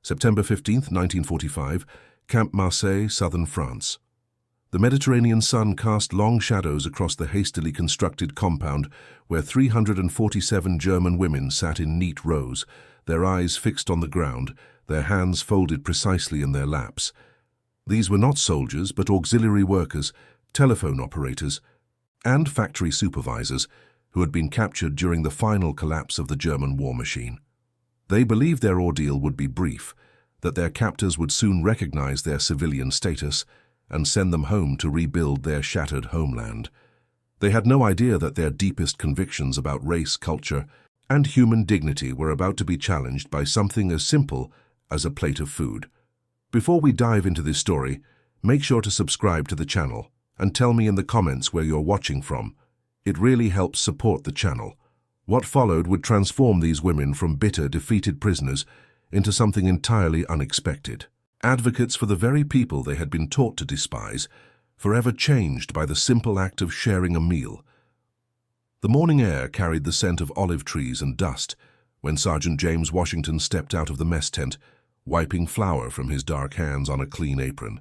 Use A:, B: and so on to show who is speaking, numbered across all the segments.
A: September 15, 1945, Camp Marseille, southern France. The Mediterranean sun cast long shadows across the hastily constructed compound where 347 German women sat in neat rows, their eyes fixed on the ground, their hands folded precisely in their laps. These were not soldiers, but auxiliary workers, telephone operators, and factory supervisors who had been captured during the final collapse of the German war machine. They believed their ordeal would be brief, that their captors would soon recognize their civilian status and send them home to rebuild their shattered homeland. They had no idea that their deepest convictions about race, culture, and human dignity were about to be challenged by something as simple as a plate of food. Before we dive into this story, make sure to subscribe to the channel and tell me in the comments where you're watching from. It really helps support the channel. What followed would transform these women from bitter, defeated prisoners into something entirely unexpected. Advocates for the very people they had been taught to despise, forever changed by the simple act of sharing a meal. The morning air carried the scent of olive trees and dust when Sergeant James Washington stepped out of the mess tent, wiping flour from his dark hands on a clean apron.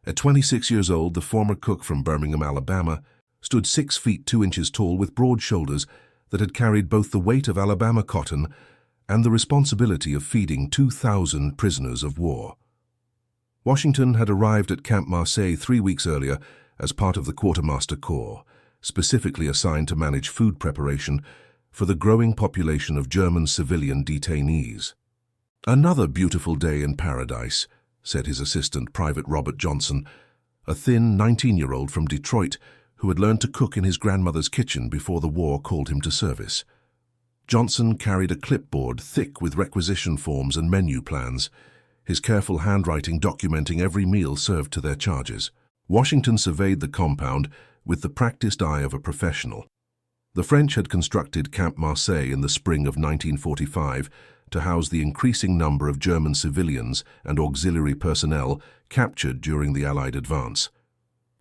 A: At 26 years old, the former cook from Birmingham, Alabama, stood 6 feet 2 inches tall with broad shoulders that had carried both the weight of Alabama cotton and the responsibility of feeding 2,000 prisoners of war. Washington had arrived at Camp Marseille 3 weeks earlier as part of the Quartermaster Corps, specifically assigned to manage food preparation for the growing population of German civilian detainees. "Another beautiful day in paradise," said his assistant, Private Robert Johnson, a thin 19-year-old from Detroit who had learned to cook in his grandmother's kitchen before the war called him to service. Johnson carried a clipboard thick with requisition forms and menu plans, his careful handwriting documenting every meal served to their charges. Washington surveyed the compound with the practiced eye of a professional. The French had constructed Camp Marseille in the spring of 1945 to house the increasing number of German civilians and auxiliary personnel captured during the Allied advance.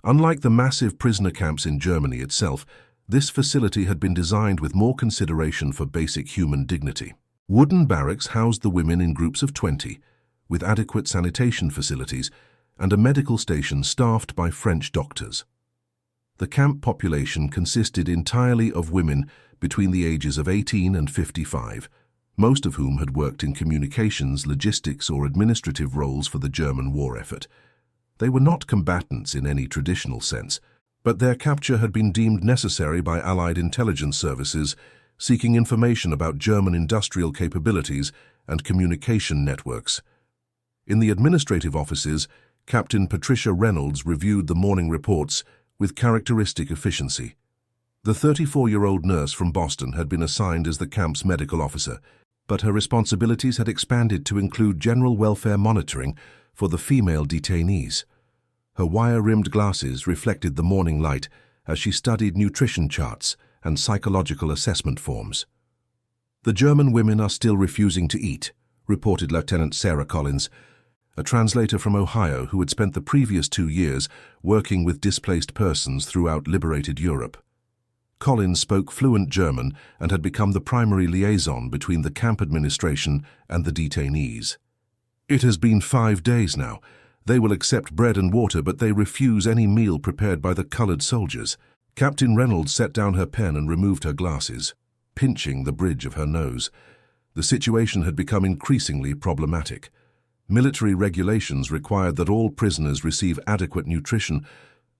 A: Unlike the massive prisoner camps in Germany itself, this facility had been designed with more consideration for basic human dignity. Wooden barracks housed the women in groups of 20, with adequate sanitation facilities and a medical station staffed by French doctors. The camp population consisted entirely of women between the ages of 18 and 55, most of whom had worked in communications, logistics, or administrative roles for the German war effort. They were not combatants in any traditional sense, but their capture had been deemed necessary by Allied intelligence services seeking information about German industrial capabilities and communication networks. In the administrative offices, Captain Patricia Reynolds reviewed the morning reports with characteristic efficiency. The 34-year-old nurse from Boston had been assigned as the camp's medical officer, but her responsibilities had expanded to include general welfare monitoring for the female detainees. Her wire-rimmed glasses reflected the morning light as she studied nutrition charts and psychological assessment forms. "The German women are still refusing to eat," reported Lieutenant Sarah Collins, a translator from Ohio who had spent the previous 2 years working with displaced persons throughout liberated Europe. Collins spoke fluent German and had become the primary liaison between the camp administration and the detainees. "It has been 5 days now. They will accept bread and water, but they refuse any meal prepared by the colored soldiers." Captain Reynolds set down her pen and removed her glasses, pinching the bridge of her nose. The situation had become increasingly problematic. Military regulations required that all prisoners receive adequate nutrition,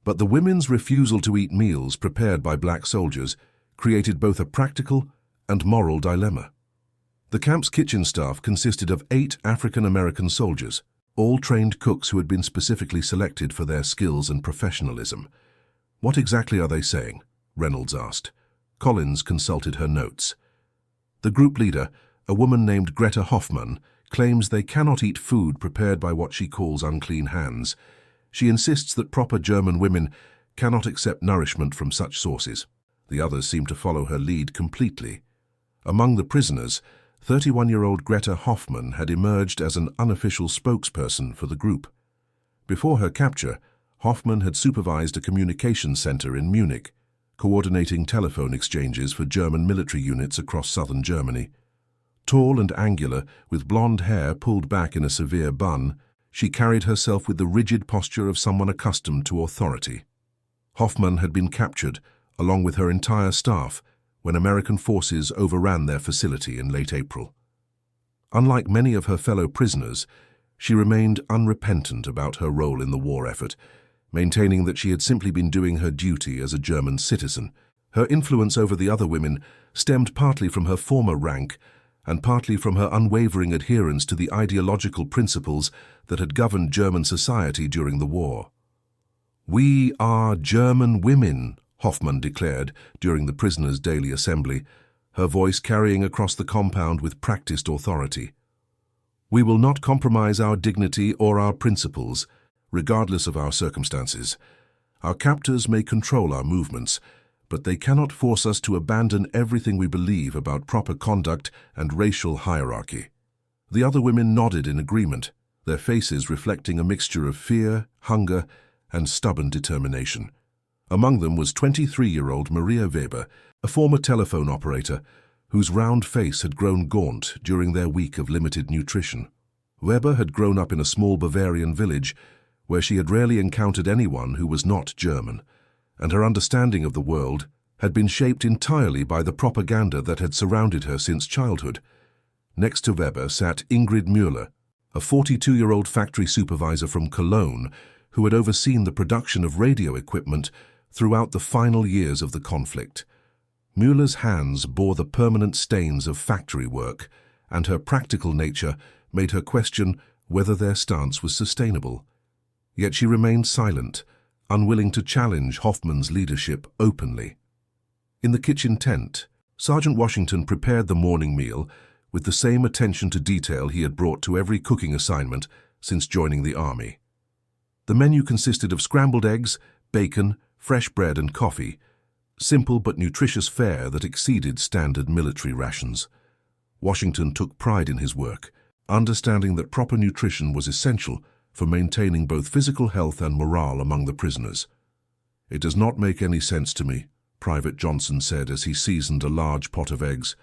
A: but the women's refusal to eat meals prepared by black soldiers created both a practical and moral dilemma. The camp's kitchen staff consisted of 8 African-American soldiers, all trained cooks who had been specifically selected for their skills and professionalism. "What exactly are they saying?" Reynolds asked. Collins consulted her notes. The group leader, a woman named Greta Hoffmann, claims they cannot eat food prepared by what she calls unclean hands. She insists that proper German women cannot accept nourishment from such sources. The others seem to follow her lead completely. Among the prisoners, 31-year-old Greta Hoffmann had emerged as an unofficial spokesperson for the group. Before her capture, Hoffmann had supervised a communications center in Munich, coordinating telephone exchanges for German military units across southern Germany. Tall and angular, with blonde hair pulled back in a severe bun, she carried herself with the rigid posture of someone accustomed to authority. Hoffman had been captured, along with her entire staff, when American forces overran their facility in late April. Unlike many of her fellow prisoners, she remained unrepentant about her role in the war effort, maintaining that she had simply been doing her duty as a German citizen. Her influence over the other women stemmed partly from her former rank and partly from her unwavering adherence to the ideological principles that had governed German society during the war. "We are German women," Hoffman declared during the prisoners' daily assembly, her voice carrying across the compound with practiced authority. "We will not compromise our dignity or our principles, regardless of our circumstances. Our captors may control our movements, but they cannot force us to abandon everything we believe about proper conduct and racial hierarchy." The other women nodded in agreement, their faces reflecting a mixture of fear, hunger, and stubborn determination. Among them was 23-year-old Maria Weber, a former telephone operator, whose round face had grown gaunt during their week of limited nutrition. Weber had grown up in a small Bavarian village where she had rarely encountered anyone who was not German, and her understanding of the world had been shaped entirely by the propaganda that had surrounded her since childhood. Next to Weber sat Ingrid Müller, a 42-year-old factory supervisor from Cologne who had overseen the production of radio equipment throughout the final years of the conflict. Müller's hands bore the permanent stains of factory work, and her practical nature made her question whether their stance was sustainable. Yet she remained silent, unwilling to challenge Hoffman's leadership openly. In the kitchen tent, Sergeant Washington prepared the morning meal with the same attention to detail he had brought to every cooking assignment since joining the army. The menu consisted of scrambled eggs, bacon, fresh bread and coffee, simple but nutritious fare that exceeded standard military rations. Washington took pride in his work, understanding that proper nutrition was essential for maintaining both physical health and morale among the prisoners. "It does not make any sense to me," Private Johnson said as he seasoned a large pot of eggs.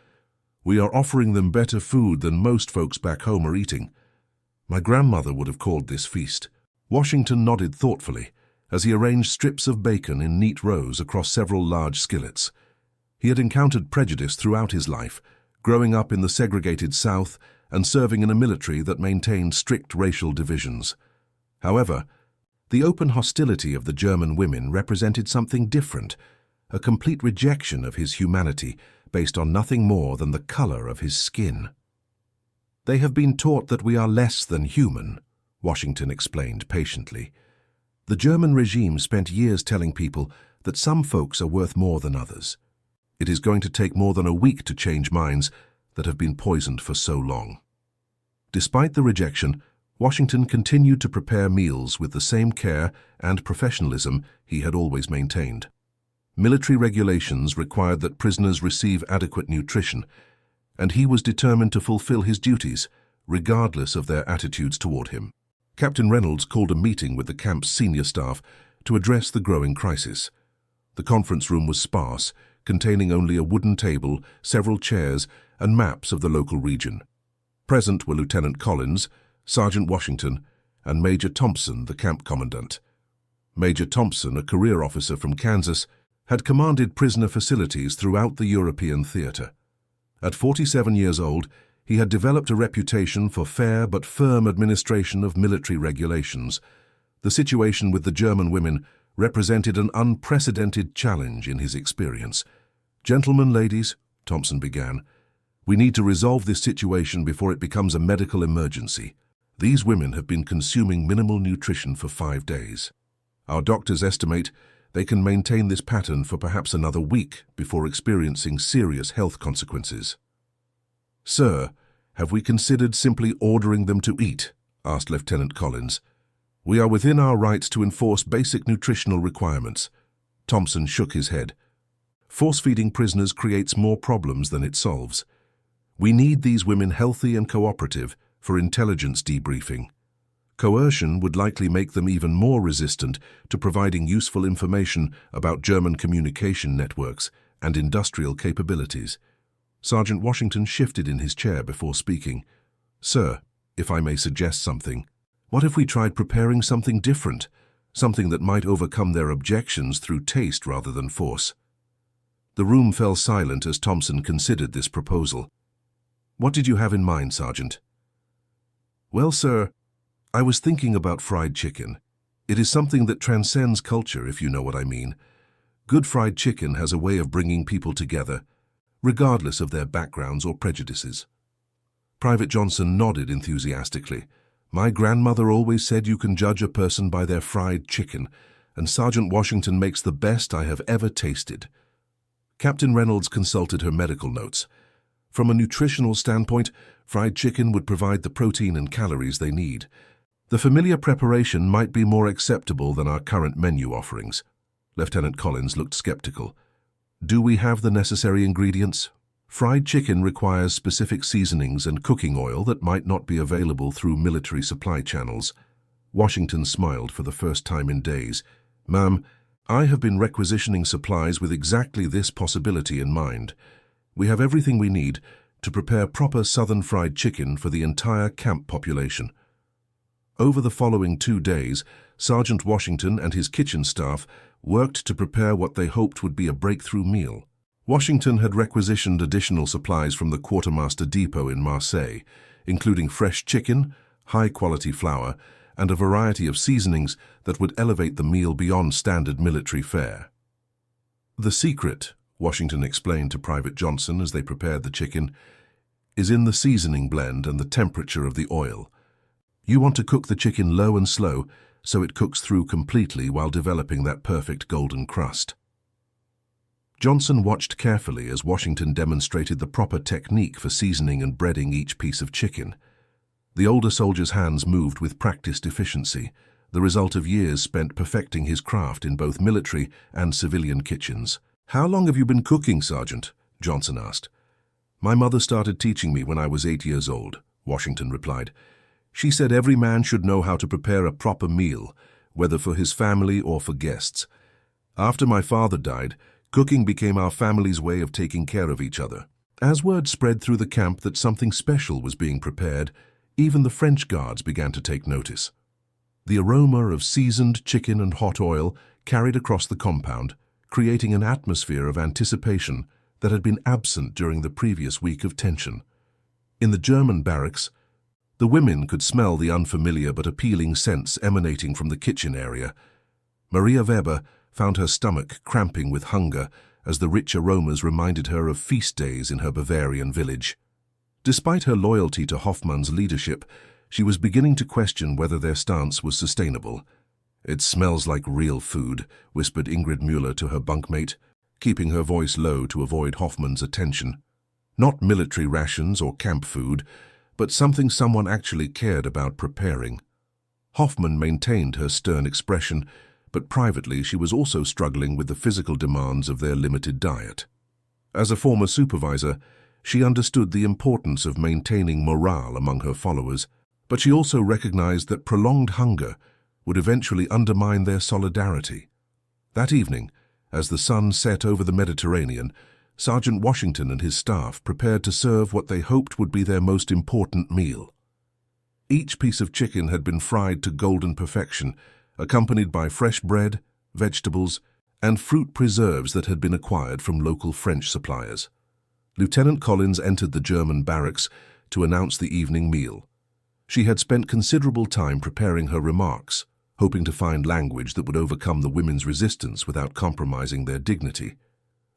A: "We are offering them better food than most folks back home are eating. My grandmother would have called this feast." Washington nodded thoughtfully as he arranged strips of bacon in neat rows across several large skillets. He had encountered prejudice throughout his life, growing up in the segregated South and serving in a military that maintained strict racial divisions. However, the open hostility of the German women represented something different, a complete rejection of his humanity based on nothing more than the color of his skin. "They have been taught that we are less than human," Washington explained patiently. "The German regime spent years telling people that some folks are worth more than others. It is going to take more than a week to change minds that have been poisoned for so long." Despite the rejection, Washington continued to prepare meals with the same care and professionalism he had always maintained. Military regulations required that prisoners receive adequate nutrition, and he was determined to fulfill his duties, regardless of their attitudes toward him. Captain Reynolds called a meeting with the camp's senior staff to address the growing crisis. The conference room was sparse, containing only a wooden table, several chairs, and maps of the local region. Present were Lieutenant Collins, Sergeant Washington, and Major Thompson, the camp commandant. Major Thompson, a career officer from Kansas, had commanded prisoner facilities throughout the European theater. At 47 years old, he had developed a reputation for fair but firm administration of military regulations. The situation with the German women represented an unprecedented challenge in his experience. "Gentlemen, ladies," Thompson began, "we need to resolve this situation before it becomes a medical emergency. These women have been consuming minimal nutrition for 5 days. Our doctors estimate they can maintain this pattern for perhaps another week before experiencing serious health consequences." "Sir, have we considered simply ordering them to eat?" asked Lieutenant Collins. "We are within our rights to enforce basic nutritional requirements." Thompson shook his head. "Force-feeding prisoners creates more problems than it solves. We need these women healthy and cooperative for intelligence debriefing. Coercion would likely make them even more resistant to providing useful information about German communication networks and industrial capabilities. Sergeant Washington shifted in his chair before speaking. "Sir, if I may suggest something, what if we tried preparing something different, something that might overcome their objections through taste rather than force?" The room fell silent as Thompson considered this proposal. "What did you have in mind, Sergeant?" "Well, sir, I was thinking about fried chicken. It is something that transcends culture, if you know what I mean. Good fried chicken has a way of bringing people together, regardless of their backgrounds or prejudices." Private Johnson nodded enthusiastically. "My grandmother always said you can judge a person by their fried chicken, and Sergeant Washington makes the best I have ever tasted." Captain Reynolds consulted her medical notes. From a nutritional standpoint, fried chicken would provide the protein and calories they need. The familiar preparation might be more acceptable than our current menu offerings. Lieutenant Collins looked skeptical. "Do we have the necessary ingredients?" "Fried chicken requires specific seasonings and cooking oil that might not be available through military supply channels." Washington smiled for the first time in days. "Ma'am, I have been requisitioning supplies with exactly this possibility in mind. We have everything we need to prepare proper Southern fried chicken for the entire camp population." Over the following 2 days, Sergeant Washington and his kitchen staff worked to prepare what they hoped would be a breakthrough meal. Washington had requisitioned additional supplies from the Quartermaster Depot in Marseille, including fresh chicken, high-quality flour, and a variety of seasonings that would elevate the meal beyond standard military fare. "The secret," Washington explained to Private Johnson as they prepared the chicken, "is in the seasoning blend and the temperature of the oil. You want to cook the chicken low and slow so it cooks through completely while developing that perfect golden crust." Johnson watched carefully as Washington demonstrated the proper technique for seasoning and breading each piece of chicken. The older soldier's hands moved with practiced efficiency, the result of years spent perfecting his craft in both military and civilian kitchens. "How long have you been cooking, Sergeant?" Johnson asked. "My mother started teaching me when I was 8 years old," Washington replied. "She said every man should know how to prepare a proper meal, whether for his family or for guests. After my father died, cooking became our family's way of taking care of each other. As word spread through the camp that something special was being prepared, even the French guards began to take notice. The aroma of seasoned chicken and hot oil carried across the compound, creating an atmosphere of anticipation that had been absent during the previous week of tension. In the German barracks, the women could smell the unfamiliar but appealing scents emanating from the kitchen area. Maria Weber found her stomach cramping with hunger as the rich aromas reminded her of feast days in her Bavarian village. Despite her loyalty to Hoffmann's leadership, she was beginning to question whether their stance was sustainable. "It smells like real food," whispered Ingrid Müller to her bunkmate, keeping her voice low to avoid Hoffmann's attention. Not military rations or camp food, but something someone actually cared about preparing. Hoffmann maintained her stern expression, but privately she was also struggling with the physical demands of their limited diet. As a former supervisor, she understood the importance of maintaining morale among her followers, but she also recognized that prolonged hunger would eventually undermine their solidarity. That evening, as the sun set over the Mediterranean, Sergeant Washington and his staff prepared to serve what they hoped would be their most important meal. Each piece of chicken had been fried to golden perfection, accompanied by fresh bread, vegetables, and fruit preserves that had been acquired from local French suppliers. Lieutenant Collins entered the German barracks to announce the evening meal. She had spent considerable time preparing her remarks, hoping to find language that would overcome the women's resistance without compromising their dignity.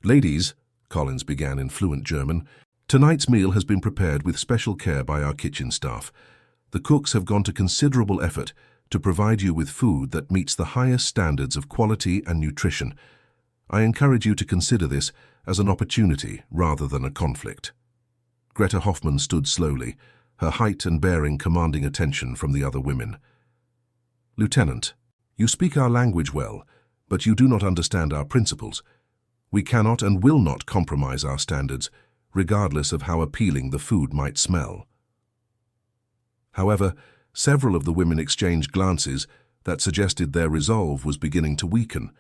A: "Ladies," Collins began in fluent German, "tonight's meal has been prepared with special care by our kitchen staff. The cooks have gone to considerable effort to provide you with food that meets the highest standards of quality and nutrition. I encourage you to consider this as an opportunity rather than a conflict." Greta Hoffmann stood slowly, her height and bearing commanding attention from the other women. "Lieutenant, you speak our language well, but you do not understand our principles. We cannot and will not compromise our standards, regardless of how appealing the food might smell." However, several of the women exchanged glances that suggested their resolve was beginning to weaken.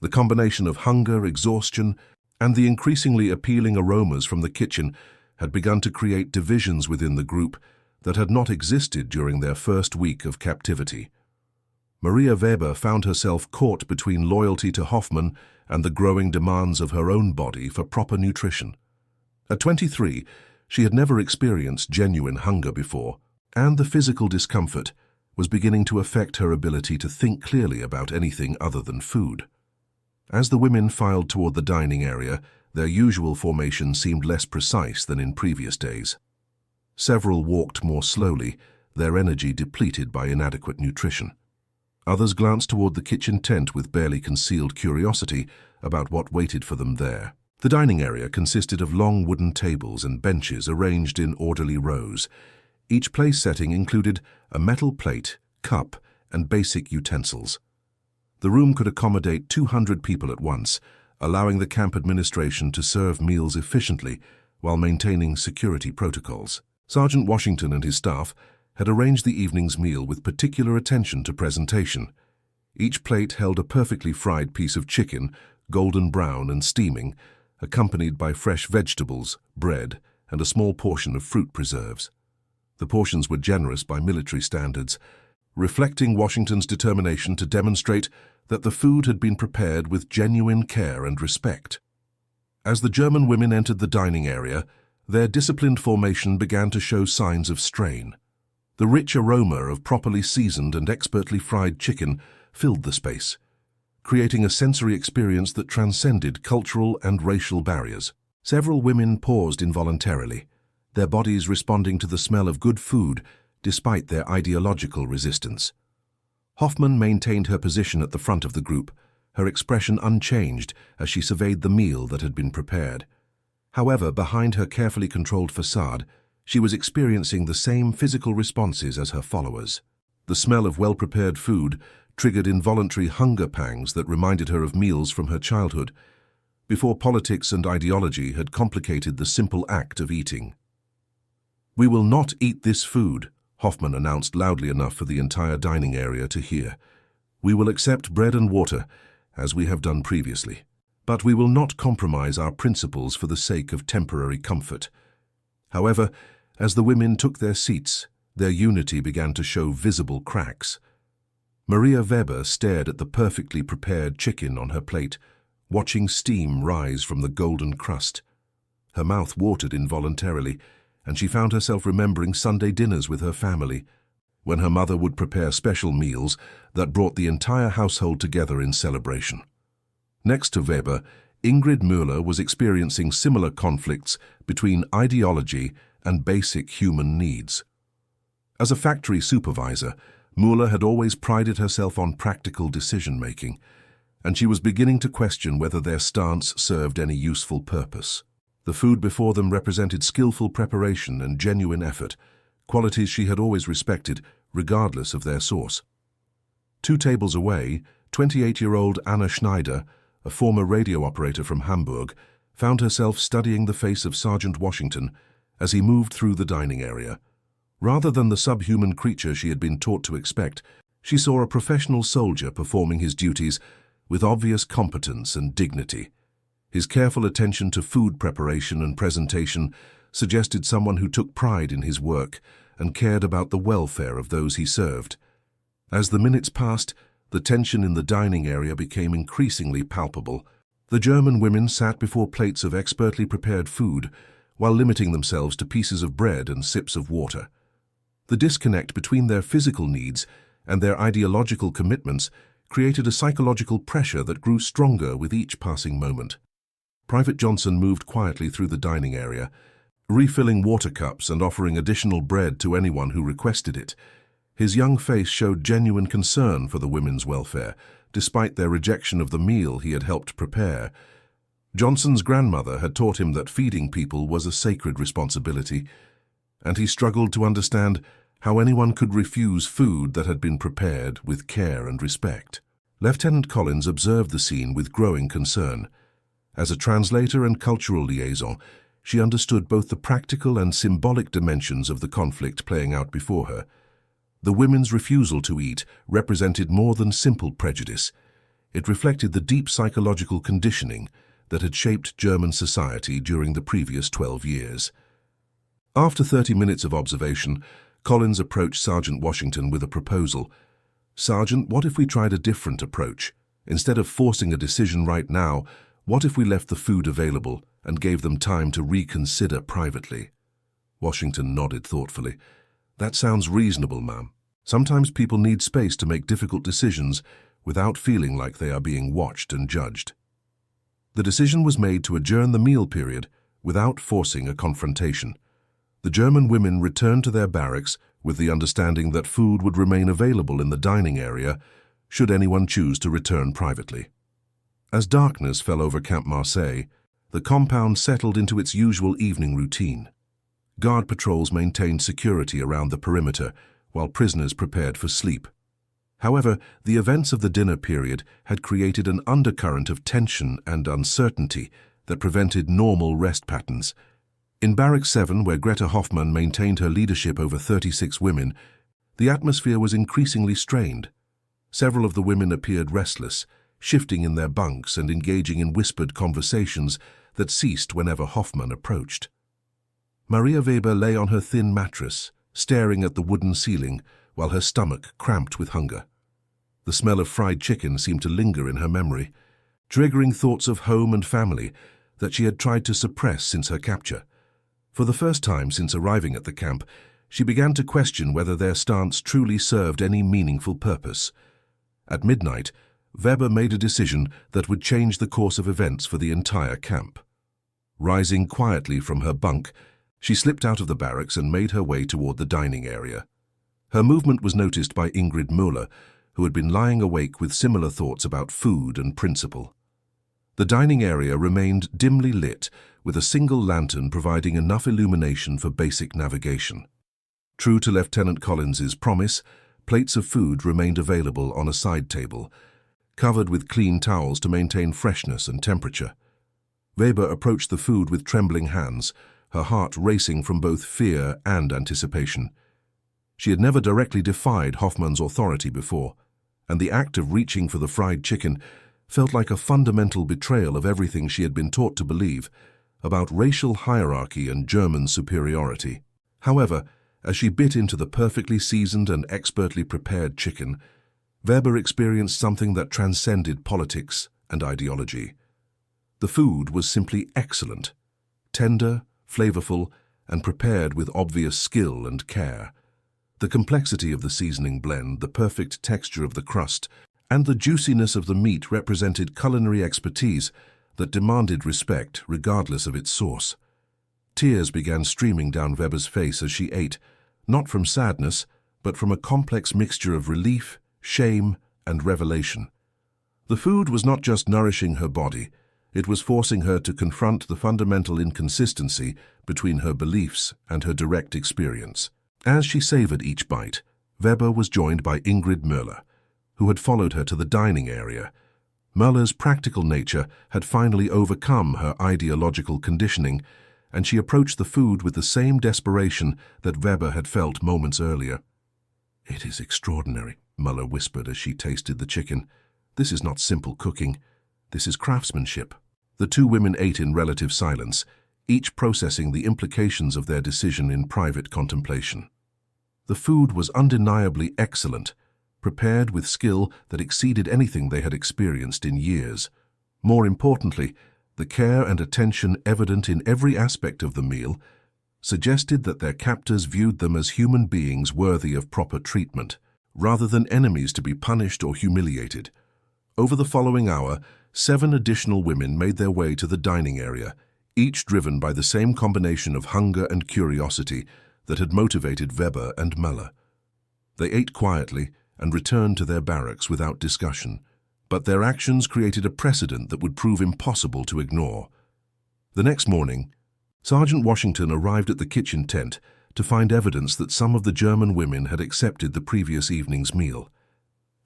A: The combination of hunger, exhaustion, And the increasingly appealing aromas from the kitchen had begun to create divisions within the group that had not existed during their first week of captivity. Maria Weber found herself caught between loyalty to Hoffmann and the growing demands of her own body for proper nutrition. At 23, she had never experienced genuine hunger before, and the physical discomfort was beginning to affect her ability to think clearly about anything other than food. As the women filed toward the dining area, their usual formation seemed less precise than in previous days. Several walked more slowly, their energy depleted by inadequate nutrition. Others glanced toward the kitchen tent with barely concealed curiosity about what waited for them there. The dining area consisted of long wooden tables and benches arranged in orderly rows. Each place setting included a metal plate, cup, and basic utensils. The room could accommodate 200 people at once, allowing the camp administration to serve meals efficiently while maintaining security protocols. Sergeant Washington and his staff had arranged the evening's meal with particular attention to presentation. Each plate held a perfectly fried piece of chicken, golden brown and steaming, accompanied by fresh vegetables, bread, and a small portion of fruit preserves. The portions were generous by military standards, reflecting Washington's determination to demonstrate that the food had been prepared with genuine care and respect. As the German women entered the dining area, their disciplined formation began to show signs of strain. The rich aroma of properly seasoned and expertly fried chicken filled the space, creating a sensory experience that transcended cultural and racial barriers. Several women paused involuntarily, their bodies responding to the smell of good food despite their ideological resistance. Hoffmann maintained her position at the front of the group, her expression unchanged as she surveyed the meal that had been prepared. However, behind her carefully controlled facade, she was experiencing the same physical responses as her followers. The smell of well-prepared food triggered involuntary hunger pangs that reminded her of meals from her childhood, before politics and ideology had complicated the simple act of eating. "We will not eat this food," Hoffmann announced loudly enough for the entire dining area to hear. "We will accept bread and water, as we have done previously. But we will not compromise our principles for the sake of temporary comfort." However, as the women took their seats, their unity began to show visible cracks. Maria Weber stared at the perfectly prepared chicken on her plate, watching steam rise from the golden crust. Her mouth watered involuntarily, and she found herself remembering Sunday dinners with her family, when her mother would prepare special meals that brought the entire household together in celebration. Next to Weber, Ingrid Müller was experiencing similar conflicts between ideology and basic human needs. As a factory supervisor, Müller had always prided herself on practical decision-making, and she was beginning to question whether their stance served any useful purpose. The food before them represented skillful preparation and genuine effort, qualities she had always respected, regardless of their source. 2 tables away, 28-year-old Anna Schneider, a former radio operator from Hamburg, found herself studying the face of Sergeant Washington as he moved through the dining area. Rather than the subhuman creature she had been taught to expect, she saw a professional soldier performing his duties with obvious competence and dignity. His careful attention to food preparation and presentation suggested someone who took pride in his work and cared about the welfare of those he served. As the minutes passed, the tension in the dining area became increasingly palpable. The German women sat before plates of expertly prepared food, while limiting themselves to pieces of bread and sips of water. The disconnect between their physical needs and their ideological commitments created a psychological pressure that grew stronger with each passing moment. Private Johnson moved quietly through the dining area, refilling water cups and offering additional bread to anyone who requested it. His young face showed genuine concern for the women's welfare, despite their rejection of the meal he had helped prepare. Johnson's grandmother had taught him that feeding people was a sacred responsibility, and he struggled to understand how anyone could refuse food that had been prepared with care and respect. Lieutenant Collins observed the scene with growing concern. As a translator and cultural liaison, she understood both the practical and symbolic dimensions of the conflict playing out before her. The women's refusal to eat represented more than simple prejudice. It reflected the deep psychological conditioning that had shaped German society during the previous 12 years. After 30 minutes of observation, Collins approached Sergeant Washington with a proposal. "Sergeant, what if we tried a different approach? Instead of forcing a decision right now, what if we left the food available and gave them time to reconsider privately?" Washington nodded thoughtfully. "That sounds reasonable, ma'am. Sometimes people need space to make difficult decisions without feeling like they are being watched and judged." The decision was made to adjourn the meal period without forcing a confrontation. The German women returned to their barracks with the understanding that food would remain available in the dining area should anyone choose to return privately. As darkness fell over Camp Marseille, the compound settled into its usual evening routine. Guard patrols maintained security around the perimeter while prisoners prepared for sleep. However, the events of the dinner period had created an undercurrent of tension and uncertainty that prevented normal rest patterns. In Barrack 7, where Greta Hoffmann maintained her leadership over 36 women, the atmosphere was increasingly strained. Several of the women appeared restless, shifting in their bunks and engaging in whispered conversations that ceased whenever Hoffmann approached. Maria Weber lay on her thin mattress, staring at the wooden ceiling while her stomach cramped with hunger. The smell of fried chicken seemed to linger in her memory, triggering thoughts of home and family that she had tried to suppress since her capture. For the first time since arriving at the camp, she began to question whether their stance truly served any meaningful purpose. At midnight, Weber made a decision that would change the course of events for the entire camp. Rising quietly from her bunk, she slipped out of the barracks and made her way toward the dining area. Her movement was noticed by Ingrid Müller, who had been lying awake with similar thoughts about food and principle. The dining area remained dimly lit, with a single lantern providing enough illumination for basic navigation. True to Lieutenant Collins's promise, plates of food remained available on a side table, covered with clean towels to maintain freshness and temperature. Weber approached the food with trembling hands, her heart racing from both fear and anticipation. She had never directly defied Hoffmann's authority before, and the act of reaching for the fried chicken felt like a fundamental betrayal of everything she had been taught to believe about racial hierarchy and German superiority. However, as she bit into the perfectly seasoned and expertly prepared chicken, Weber experienced something that transcended politics and ideology. The food was simply excellent, tender, flavorful, and prepared with obvious skill and care. The complexity of the seasoning blend, the perfect texture of the crust, and the juiciness of the meat represented culinary expertise that demanded respect regardless of its source. Tears began streaming down Weber's face as she ate, not from sadness, but from a complex mixture of relief, shame, and revelation. The food was not just nourishing her body, it was forcing her to confront the fundamental inconsistency between her beliefs and her direct experience. As she savored each bite, Weber was joined by Ingrid Müller, who had followed her to the dining area. Müller's practical nature had finally overcome her ideological conditioning, and she approached the food with the same desperation that Weber had felt moments earlier. "It is extraordinary," Müller whispered as she tasted the chicken. "This is not simple cooking. This is craftsmanship." The two women ate in relative silence, each processing the implications of their decision in private contemplation. The food was undeniably excellent, prepared with skill that exceeded anything they had experienced in years. More importantly, the care and attention evident in every aspect of the meal suggested that their captors viewed them as human beings worthy of proper treatment, rather than enemies to be punished or humiliated. Over the following hour, 7 additional women made their way to the dining area, each driven by the same combination of hunger and curiosity that had motivated Weber and Müller. They ate quietly and returned to their barracks without discussion, but their actions created a precedent that would prove impossible to ignore. The next morning, Sergeant Washington arrived at the kitchen tent to find evidence that some of the German women had accepted the previous evening's meal.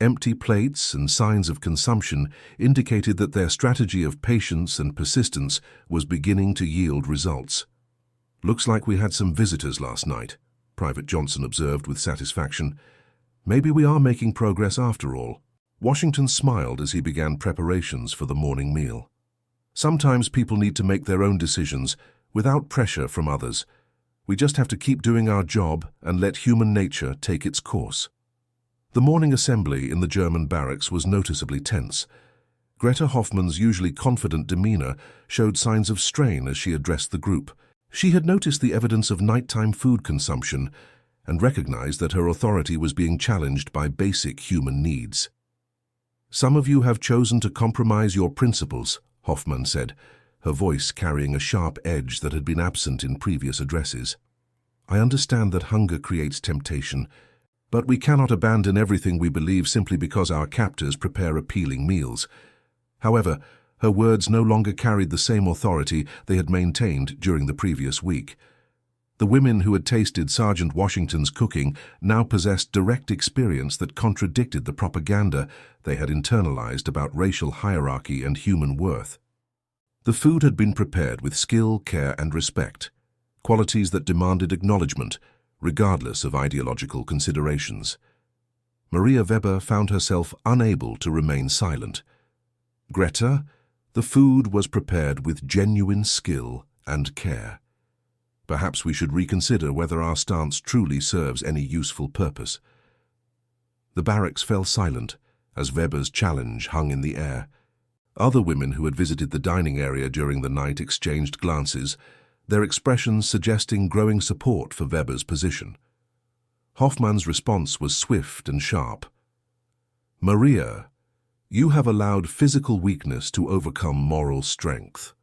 A: Empty plates and signs of consumption indicated that their strategy of patience and persistence was beginning to yield results. "Looks like we had some visitors last night," Private Johnson observed with satisfaction. "Maybe we are making progress after all." Washington smiled as he began preparations for the morning meal. Sometimes people need to make their own decisions without pressure from others. We just have to keep doing our job and let human nature take its course. The morning assembly in the German barracks was noticeably tense. Greta Hoffmann's usually confident demeanor showed signs of strain as she addressed the group. She had noticed the evidence of nighttime food consumption and recognized that her authority was being challenged by basic human needs. "Some of you have chosen to compromise your principles," Hoffmann said, her voice carrying a sharp edge that had been absent in previous addresses. "I understand that hunger creates temptation, but we cannot abandon everything we believe simply because our captors prepare appealing meals." However, her words no longer carried the same authority they had maintained during the previous week. The women who had tasted Sergeant Washington's cooking now possessed direct experience that contradicted the propaganda they had internalized about racial hierarchy and human worth. The food had been prepared with skill, care, and respect, qualities that demanded acknowledgement, regardless of ideological considerations. Maria Weber found herself unable to remain silent. "Greta, the food was prepared with genuine skill and care. Perhaps we should reconsider whether our stance truly serves any useful purpose." The barracks fell silent as Weber's challenge hung in the air. Other women who had visited the dining area during the night exchanged glances, their expressions suggesting growing support for Weber's position. Hoffmann's response was swift and sharp. "Maria, you have allowed physical weakness to overcome moral strength.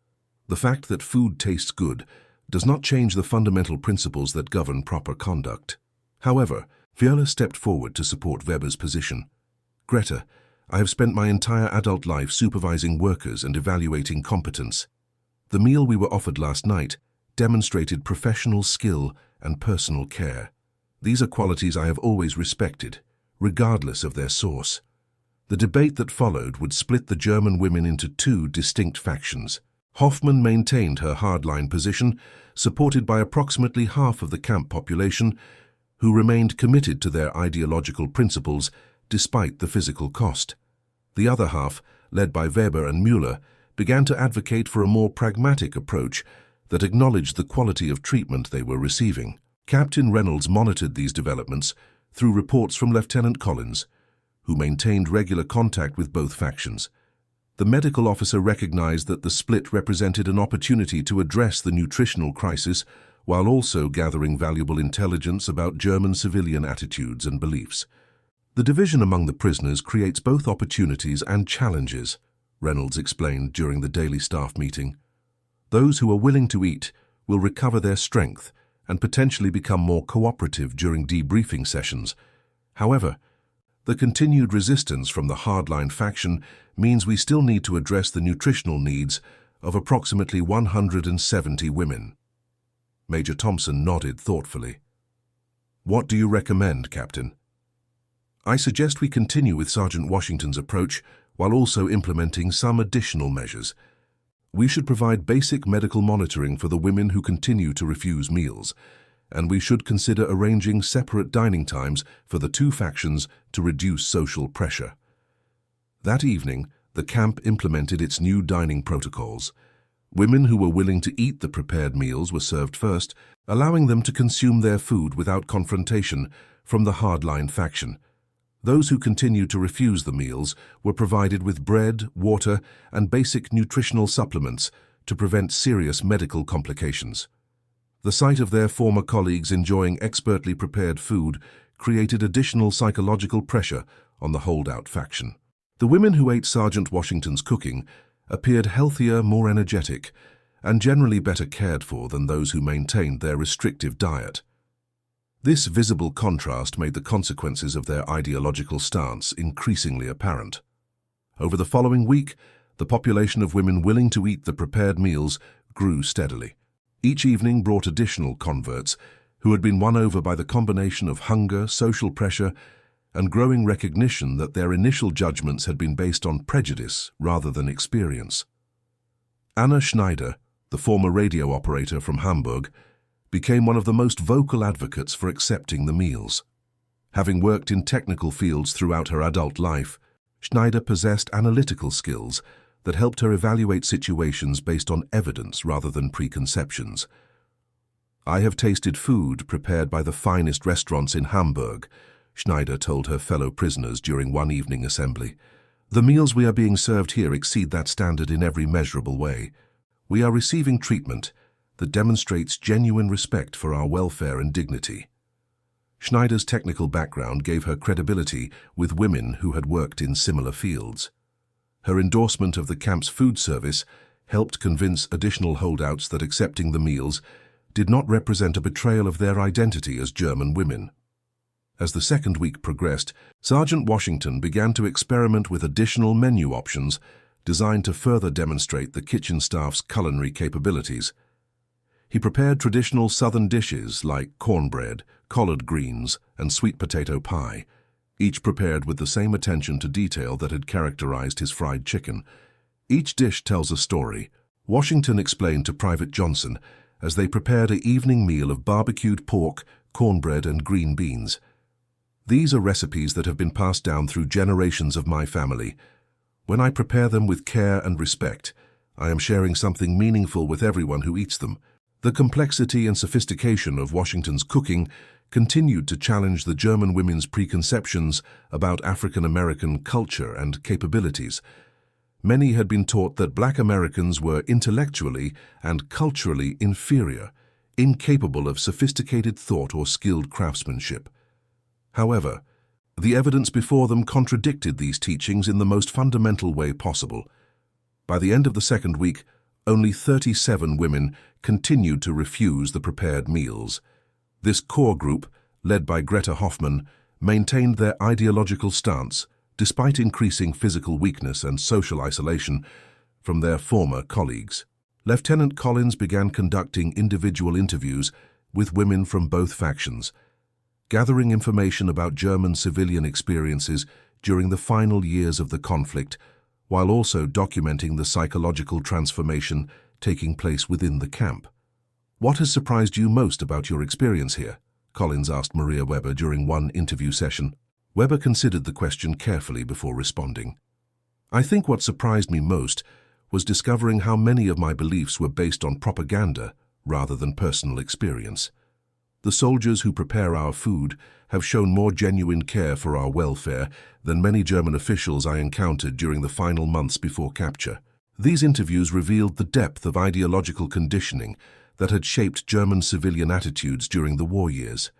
A: The fact that food tastes good does not change the fundamental principles that govern proper conduct." However, Viola stepped forward to support Weber's position. "Greta, I have spent my entire adult life supervising workers and evaluating competence. The meal we were offered last night demonstrated professional skill and personal care. These are qualities I have always respected, regardless of their source." The debate that followed would split the German women into two distinct factions. Hoffmann maintained her hardline position, supported by approximately half of the camp population, who remained committed to their ideological principles despite the physical cost. The other half, led by Weber and Müller, began to advocate for a more pragmatic approach that acknowledged the quality of treatment they were receiving. Captain Reynolds monitored these developments through reports from Lieutenant Collins, who maintained regular contact with both factions. The medical officer recognized that the split represented an opportunity to address the nutritional crisis while also gathering valuable intelligence about German civilian attitudes and beliefs. "The division among the prisoners creates both opportunities and challenges," Reynolds explained during the daily staff meeting. "Those who are willing to eat will recover their strength and potentially become more cooperative during debriefing sessions. However, the continued resistance from the hardline faction means we still need to address the nutritional needs of approximately 170 women." Major Thompson nodded thoughtfully. "What do you recommend, Captain?" "I suggest we continue with Sergeant Washington's approach while also implementing some additional measures. We should provide basic medical monitoring for the women who continue to refuse meals, and we should consider arranging separate dining times for the two factions to reduce social pressure." That evening, the camp implemented its new dining protocols. Women who were willing to eat the prepared meals were served first, allowing them to consume their food without confrontation from the hardline faction. Those who continued to refuse the meals were provided with bread, water, and basic nutritional supplements to prevent serious medical complications. The sight of their former colleagues enjoying expertly prepared food created additional psychological pressure on the holdout faction. The women who ate Sergeant Washington's cooking appeared healthier, more energetic, and generally better cared for than those who maintained their restrictive diet. This visible contrast made the consequences of their ideological stance increasingly apparent. Over the following week, the population of women willing to eat the prepared meals grew steadily. Each evening brought additional converts who had been won over by the combination of hunger, social pressure, and growing recognition that their initial judgments had been based on prejudice rather than experience. Anna Schneider, the former radio operator from Hamburg, became one of the most vocal advocates for accepting the meals. Having worked in technical fields throughout her adult life, Schneider possessed analytical skills that helped her evaluate situations based on evidence rather than preconceptions. "I have tasted food prepared by the finest restaurants in Hamburg," Schneider told her fellow prisoners during one evening assembly. "The meals we are being served here exceed that standard in every measurable way. We are receiving treatment that demonstrates genuine respect for our welfare and dignity." Schneider's technical background gave her credibility with women who had worked in similar fields. Her endorsement of the camp's food service helped convince additional holdouts that accepting the meals did not represent a betrayal of their identity as German women. As the second week progressed, Sergeant Washington began to experiment with additional menu options designed to further demonstrate the kitchen staff's culinary capabilities. He prepared traditional Southern dishes like cornbread, collard greens, and sweet potato pie, each prepared with the same attention to detail that had characterized his fried chicken. "Each dish tells a story," Washington explained to Private Johnson as they prepared an evening meal of barbecued pork, cornbread, and green beans. "These are recipes that have been passed down through generations of my family. When I prepare them with care and respect, I am sharing something meaningful with everyone who eats them." The complexity and sophistication of Washington's cooking continued to challenge the German women's preconceptions about African American culture and capabilities. Many had been taught that Black Americans were intellectually and culturally inferior, incapable of sophisticated thought or skilled craftsmanship. However, the evidence before them contradicted these teachings in the most fundamental way possible. By the end of the second week, only 37 women continued to refuse the prepared meals. This core group, led by Greta Hoffmann, maintained their ideological stance despite increasing physical weakness and social isolation from their former colleagues. Lieutenant Collins began conducting individual interviews with women from both factions, gathering information about German civilian experiences during the final years of the conflict, while also documenting the psychological transformation taking place within the camp. "What has surprised you most about your experience here?" Collins asked Maria Weber during one interview session. Weber considered the question carefully before responding. "I think what surprised me most was discovering how many of my beliefs were based on propaganda rather than personal experience. The soldiers who prepare our food have shown more genuine care for our welfare than many German officials I encountered during the final months before capture." These interviews revealed the depth of ideological conditioning that had shaped German civilian attitudes during the war years.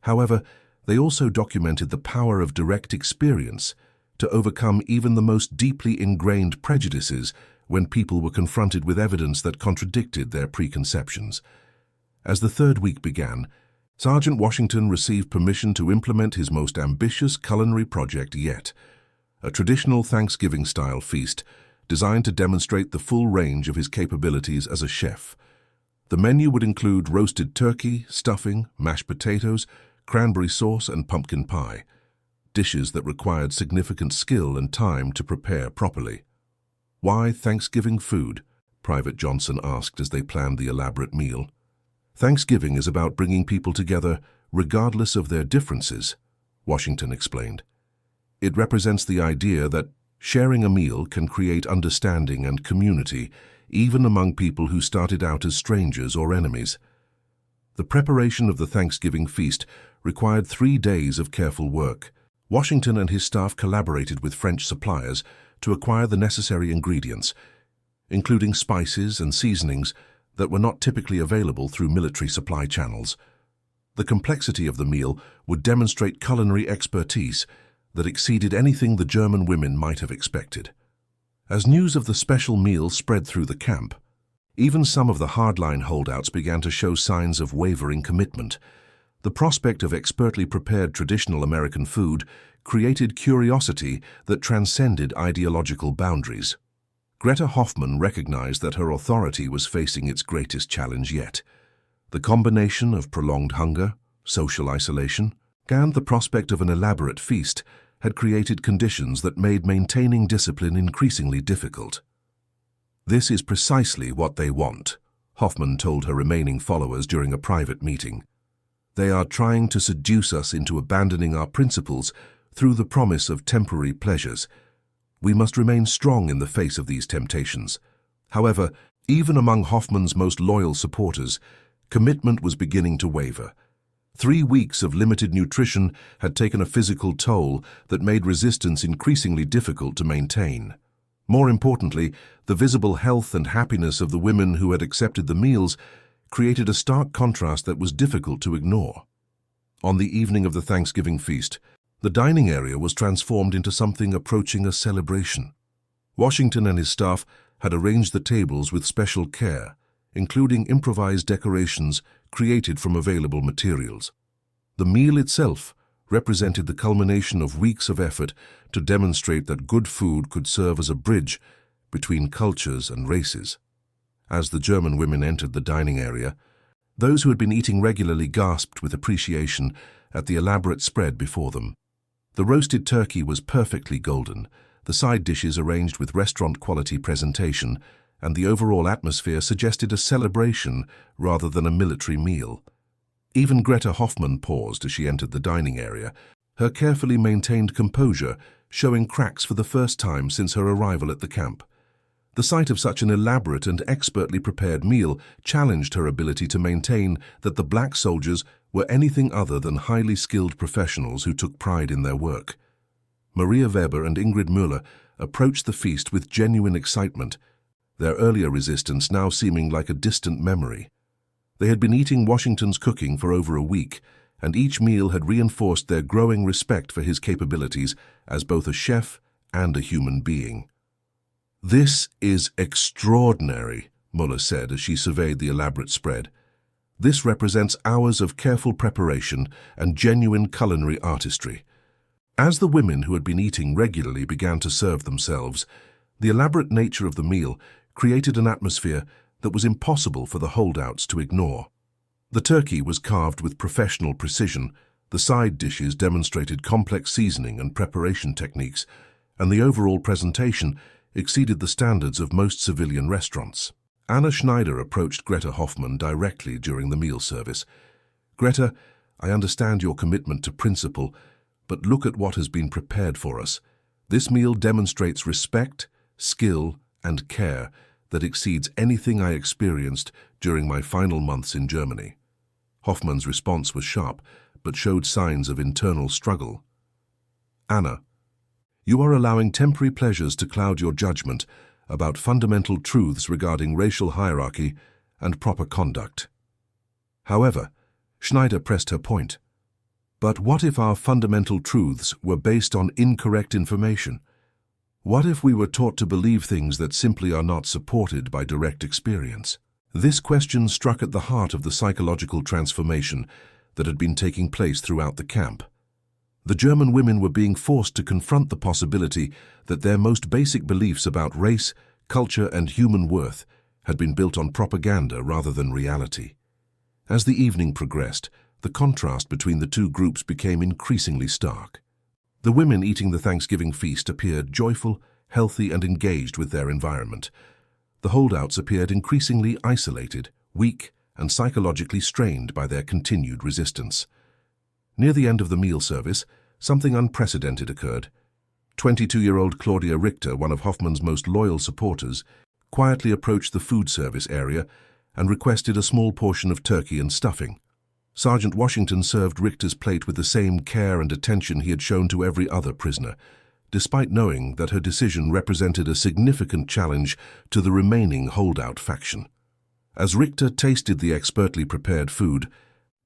A: However, they also documented the power of direct experience to overcome even the most deeply ingrained prejudices when people were confronted with evidence that contradicted their preconceptions. As the third week began, Sergeant Washington received permission to implement his most ambitious culinary project yet, a traditional Thanksgiving-style feast designed to demonstrate the full range of his capabilities as a chef. The menu would include roasted turkey, stuffing, mashed potatoes, cranberry sauce, and pumpkin pie, dishes that required significant skill and time to prepare properly. "Why Thanksgiving food?" Private Johnson asked as they planned the elaborate meal. "Thanksgiving is about bringing people together regardless of their differences," Washington explained. "It represents the idea that sharing a meal can create understanding and community, even among people who started out as strangers or enemies." The preparation of the Thanksgiving feast required 3 days of careful work. Washington and his staff collaborated with French suppliers to acquire the necessary ingredients, including spices and seasonings that were not typically available through military supply channels. The complexity of the meal would demonstrate culinary expertise that exceeded anything the German women might have expected. As news of the special meal spread through the camp, even some of the hardline holdouts began to show signs of wavering commitment. The prospect of expertly prepared traditional American food created curiosity that transcended ideological boundaries. Greta Hoffmann recognized that her authority was facing its greatest challenge yet. The combination of prolonged hunger, social isolation, and the prospect of an elaborate feast had created conditions that made maintaining discipline increasingly difficult. "This is precisely what they want," Hoffmann told her remaining followers during a private meeting. "They are trying to seduce us into abandoning our principles through the promise of temporary pleasures. We must remain strong in the face of these temptations. However, even among Hoffman's most loyal supporters, commitment was beginning to waver. 3 weeks of limited nutrition had taken a physical toll that made resistance increasingly difficult to maintain. More importantly, the visible health and happiness of the women who had accepted the meals created a stark contrast that was difficult to ignore. On the evening of the Thanksgiving feast, the dining area was transformed into something approaching a celebration. Washington and his staff had arranged the tables with special care, including improvised decorations created from available materials. The meal itself represented the culmination of weeks of effort to demonstrate that good food could serve as a bridge between cultures and races. As the German women entered the dining area, those who had been eating regularly gasped with appreciation at the elaborate spread before them. The roasted turkey was perfectly golden, the side dishes arranged with restaurant-quality presentation, and the overall atmosphere suggested a celebration rather than a military meal. Even Greta Hoffmann paused as she entered the dining area, her carefully maintained composure showing cracks for the first time since her arrival at the camp. The sight of such an elaborate and expertly prepared meal challenged her ability to maintain that the black soldiers were anything other than highly skilled professionals who took pride in their work. Maria Weber and Ingrid Müller approached the feast with genuine excitement, their earlier resistance now seeming like a distant memory. They had been eating Washington's cooking for over a week, and each meal had reinforced their growing respect for his capabilities as both a chef and a human being. "This is extraordinary," Müller said as she surveyed the elaborate spread. "This represents hours of careful preparation and genuine culinary artistry." As the women who had been eating regularly began to serve themselves, the elaborate nature of the meal created an atmosphere that was impossible for the holdouts to ignore. The turkey was carved with professional precision, the side dishes demonstrated complex seasoning and preparation techniques, and the overall presentation exceeded the standards of most civilian restaurants. Anna Schneider approached Greta Hoffmann directly during the meal service. "Greta, I understand your commitment to principle, but look at what has been prepared for us. This meal demonstrates respect, skill, and care that exceeds anything I experienced during my final months in Germany." Hoffmann's response was sharp, but showed signs of internal struggle. "Anna, you are allowing temporary pleasures to cloud your judgment about fundamental truths regarding racial hierarchy and proper conduct." However, Schneider pressed her point. "But what if our fundamental truths were based on incorrect information? What if we were taught to believe things that simply are not supported by direct experience?" This question struck at the heart of the psychological transformation that had been taking place throughout the camp. The German women were being forced to confront the possibility that their most basic beliefs about race, culture, and human worth had been built on propaganda rather than reality. As the evening progressed, the contrast between the two groups became increasingly stark. The women eating the Thanksgiving feast appeared joyful, healthy, and engaged with their environment. The holdouts appeared increasingly isolated, weak, and psychologically strained by their continued resistance. Near the end of the meal service, something unprecedented occurred. 22-year-old Claudia Richter, one of Hoffmann's most loyal supporters, quietly approached the food service area and requested a small portion of turkey and stuffing. Sergeant Washington served Richter's plate with the same care and attention he had shown to every other prisoner, despite knowing that her decision represented a significant challenge to the remaining holdout faction. As Richter tasted the expertly prepared food,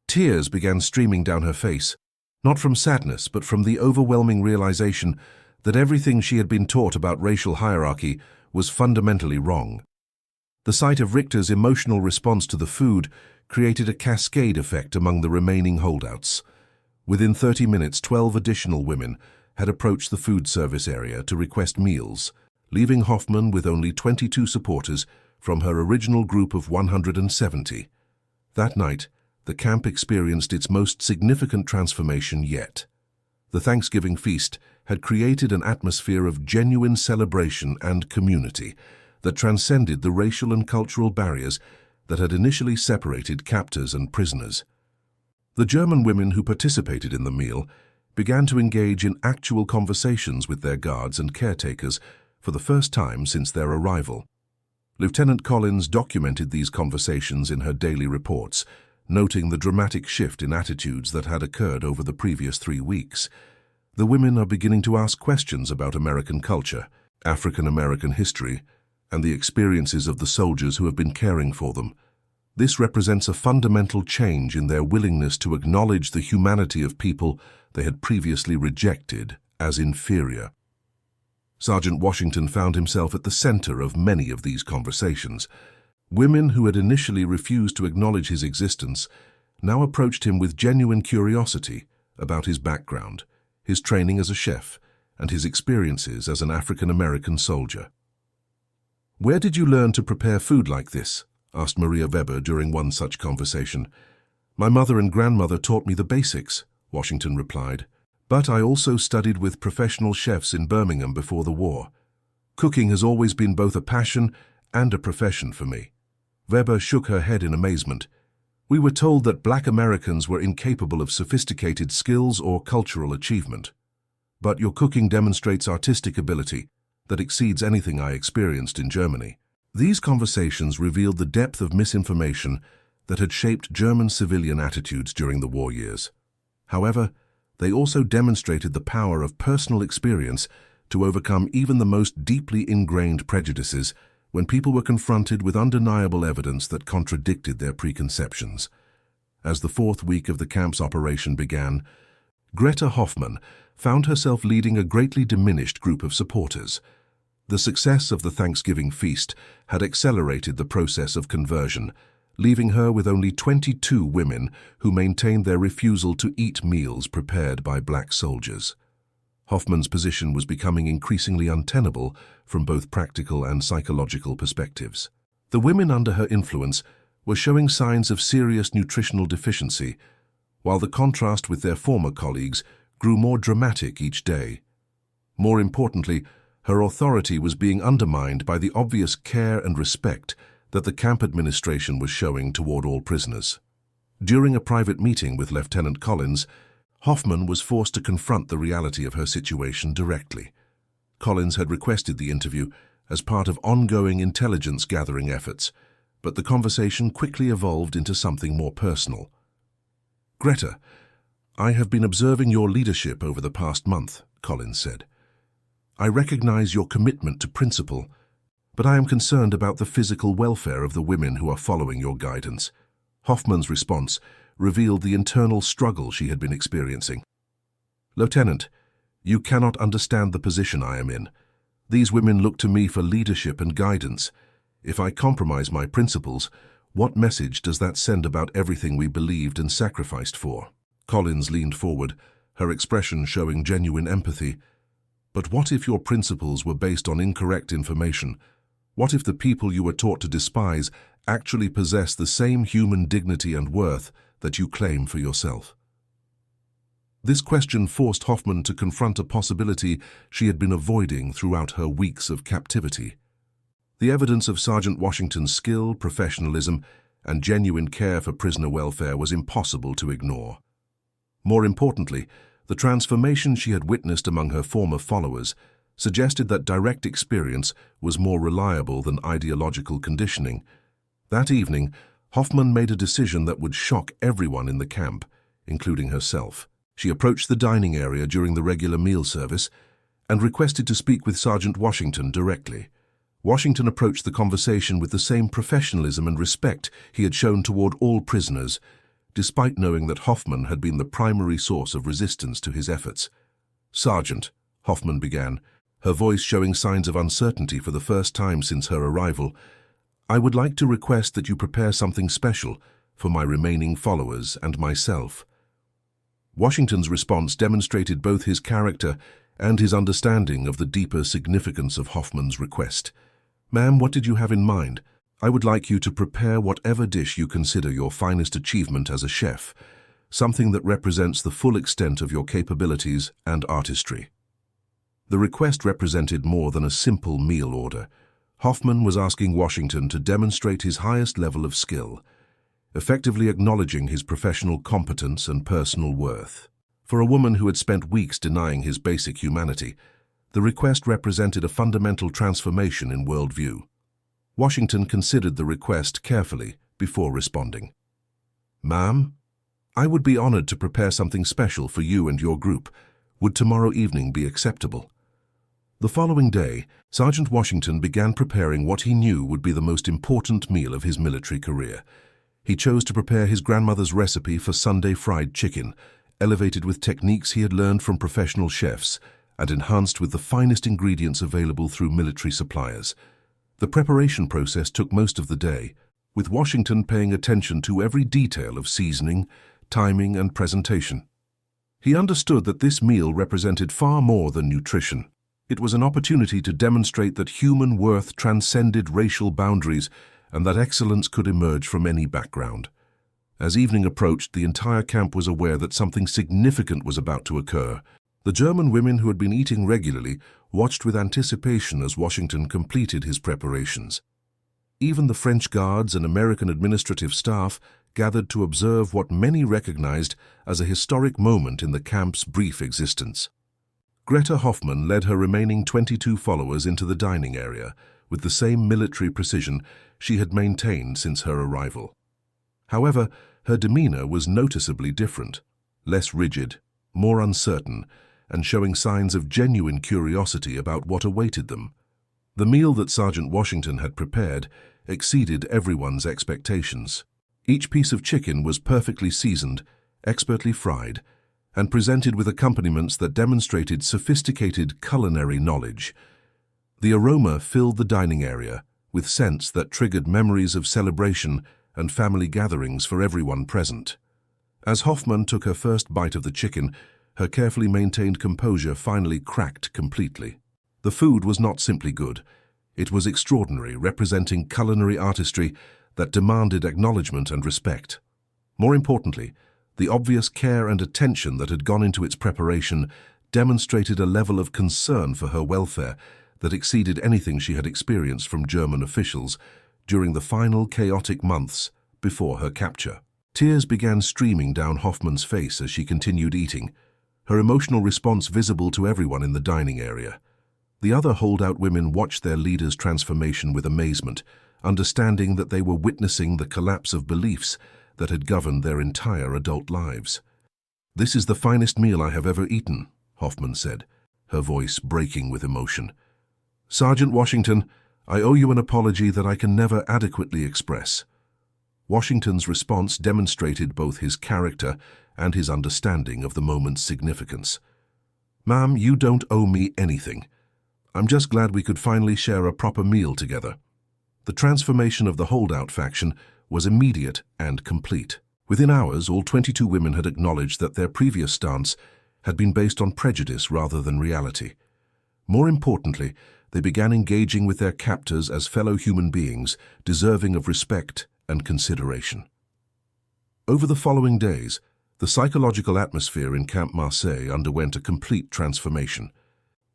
A: tears began streaming down her face, not from sadness but from the overwhelming realization that everything she had been taught about racial hierarchy was fundamentally wrong. The sight of Richter's emotional response to the food created a cascade effect among the remaining holdouts. Within 30 minutes, 12 additional women had approached the food service area to request meals, leaving Hoffmann with only 22 supporters from her original group of 170. That night, the camp experienced its most significant transformation yet. The Thanksgiving feast had created an atmosphere of genuine celebration and community that transcended the racial and cultural barriers that had initially separated captors and prisoners. The German women who participated in the meal began to engage in actual conversations with their guards and caretakers for the first time since their arrival. Lieutenant Collins documented these conversations in her daily reports, noting the dramatic shift in attitudes that had occurred over the previous 3 weeks. The women are beginning to ask questions about American culture, African American history, and the experiences of the soldiers who have been caring for them. This represents a fundamental change in their willingness to acknowledge the humanity of people they had previously rejected as inferior. Sergeant Washington found himself at the center of many of these conversations. Women who had initially refused to acknowledge his existence now approached him with genuine curiosity about his background, his training as a chef, and his experiences as an African American soldier. "Where did you learn to prepare food like this?" asked Maria Weber during one such conversation. "My mother and grandmother taught me the basics," Washington replied, "but I also studied with professional chefs in Birmingham before the war. Cooking has always been both a passion and a profession for me." Weber shook her head in amazement. "We were told that Black Americans were incapable of sophisticated skills or cultural achievement. But your cooking demonstrates artistic ability that exceeds anything I experienced in Germany." These conversations revealed the depth of misinformation that had shaped German civilian attitudes during the war years. However, they also demonstrated the power of personal experience to overcome even the most deeply ingrained prejudices when people were confronted with undeniable evidence that contradicted their preconceptions. As the 4th week of the camp's operation began, Greta Hoffmann found herself leading a greatly diminished group of supporters. The success of the Thanksgiving feast had accelerated the process of conversion, leaving her with only 22 women who maintained their refusal to eat meals prepared by black soldiers. Hoffmann's position was becoming increasingly untenable from both practical and psychological perspectives. The women under her influence were showing signs of serious nutritional deficiency, while the contrast with their former colleagues grew more dramatic each day. More importantly, her authority was being undermined by the obvious care and respect that the camp administration was showing toward all prisoners. During a private meeting with Lieutenant Collins, Hoffmann was forced to confront the reality of her situation directly. Collins had requested the interview as part of ongoing intelligence-gathering efforts, but the conversation quickly evolved into something more personal. "Greta, I have been observing your leadership over the past month," Collins said. "I recognize your commitment to principle, but I am concerned about the physical welfare of the women who are following your guidance." Hoffmann's response revealed the internal struggle she had been experiencing. "Lieutenant, you cannot understand the position I am in. These women look to me for leadership and guidance. If I compromise my principles, what message does that send about everything we believed and sacrificed for?" Collins leaned forward, her expression showing genuine empathy. "But what if your principles were based on incorrect information? What if the people you were taught to despise actually possess the same human dignity and worth that you claim for yourself?" This question forced Hoffmann to confront a possibility she had been avoiding throughout her weeks of captivity. The evidence of Sergeant Washington's skill, professionalism, and genuine care for prisoner welfare was impossible to ignore. More importantly, the transformation she had witnessed among her former followers suggested that direct experience was more reliable than ideological conditioning. That evening, Hoffmann made a decision that would shock everyone in the camp, including herself. She approached the dining area during the regular meal service and requested to speak with Sergeant Washington directly. Washington approached the conversation with the same professionalism and respect he had shown toward all prisoners, despite knowing that Hoffmann had been the primary source of resistance to his efforts. "Sergeant," Hoffmann began, her voice showing signs of uncertainty for the first time since her arrival, "I would like to request that you prepare something special for my remaining followers and myself." Washington's response demonstrated both his character and his understanding of the deeper significance of Hoffmann's request. "Ma'am, what did you have in mind? I would like you to prepare whatever dish you consider your finest achievement as a chef, something that represents the full extent of your capabilities and artistry." The request represented more than a simple meal order. Hoffmann was asking Washington to demonstrate his highest level of skill, effectively acknowledging his professional competence and personal worth. For a woman who had spent weeks denying his basic humanity, the request represented a fundamental transformation in worldview. Washington considered the request carefully before responding. "Ma'am, I would be honored to prepare something special for you and your group. Would tomorrow evening be acceptable?" The following day, Sergeant Washington began preparing what he knew would be the most important meal of his military career. He chose to prepare his grandmother's recipe for Sunday fried chicken, elevated with techniques he had learned from professional chefs and enhanced with the finest ingredients available through military suppliers. The preparation process took most of the day, with Washington paying attention to every detail of seasoning, timing, and presentation. He understood that this meal represented far more than nutrition. It was an opportunity to demonstrate that human worth transcended racial boundaries and that excellence could emerge from any background. As evening approached, the entire camp was aware that something significant was about to occur. The German women who had been eating regularly watched with anticipation as Washington completed his preparations. Even the French guards and American administrative staff gathered to observe what many recognized as a historic moment in the camp's brief existence. Greta Hoffmann led her remaining 22 followers into the dining area with the same military precision she had maintained since her arrival. However, her demeanor was noticeably different, less rigid, more uncertain, and showing signs of genuine curiosity about what awaited them. The meal that Sergeant Washington had prepared exceeded everyone's expectations. Each piece of chicken was perfectly seasoned, expertly fried, and presented with accompaniments that demonstrated sophisticated culinary knowledge. The aroma filled the dining area with scents that triggered memories of celebration and family gatherings for everyone present. As Hoffmann took her first bite of the chicken, her carefully maintained composure finally cracked completely. The food was not simply good. It was extraordinary, representing culinary artistry that demanded acknowledgement and respect. More importantly, the obvious care and attention that had gone into its preparation demonstrated a level of concern for her welfare that exceeded anything she had experienced from German officials during the final chaotic months before her capture. Tears began streaming down Hoffmann's face as she continued eating, her emotional response visible to everyone in the dining area. The other holdout women watched their leader's transformation with amazement, understanding that they were witnessing the collapse of beliefs that had governed their entire adult lives. "This is the finest meal I have ever eaten," Hoffmann said, her voice breaking with emotion. "Sergeant Washington, I owe you an apology that I can never adequately express." Washington's response demonstrated both his character and his understanding of the moment's significance. "Ma'am, you don't owe me anything. I'm just glad we could finally share a proper meal together." The transformation of the holdout faction was immediate and complete. Within hours, all 22 women had acknowledged that their previous stance had been based on prejudice rather than reality. More importantly, they began engaging with their captors as fellow human beings, deserving of respect and consideration. Over the following days, the psychological atmosphere in Camp Marseille underwent a complete transformation.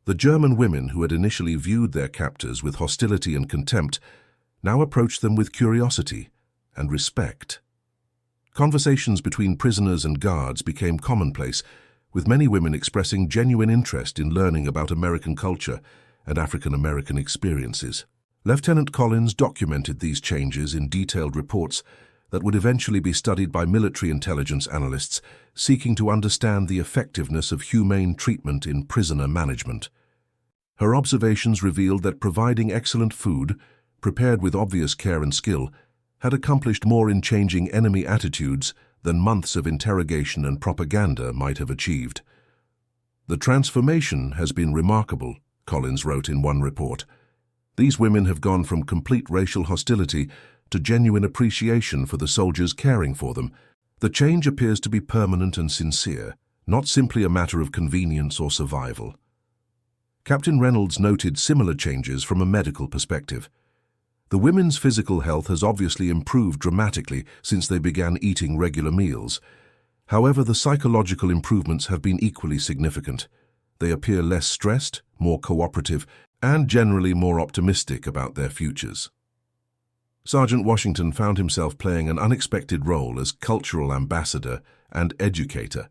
A: The German women who had initially viewed their captors with hostility and contempt now approached them with curiosity and respect. Conversations between prisoners and guards became commonplace, with many women expressing genuine interest in learning about American culture and African American experiences. Lieutenant Collins documented these changes in detailed reports that would eventually be studied by military intelligence analysts seeking to understand the effectiveness of humane treatment in prisoner management. Her observations revealed that providing excellent food, prepared with obvious care and skill, had accomplished more in changing enemy attitudes than months of interrogation and propaganda might have achieved. "The transformation has been remarkable," Collins wrote in one report. "These women have gone from complete racial hostility to genuine appreciation for the soldiers caring for them. The change appears to be permanent and sincere, not simply a matter of convenience or survival." Captain Reynolds noted similar changes from a medical perspective. "The women's physical health has obviously improved dramatically since they began eating regular meals. However, the psychological improvements have been equally significant. They appear less stressed, more cooperative, and generally more optimistic about their futures." Sergeant Washington found himself playing an unexpected role as cultural ambassador and educator.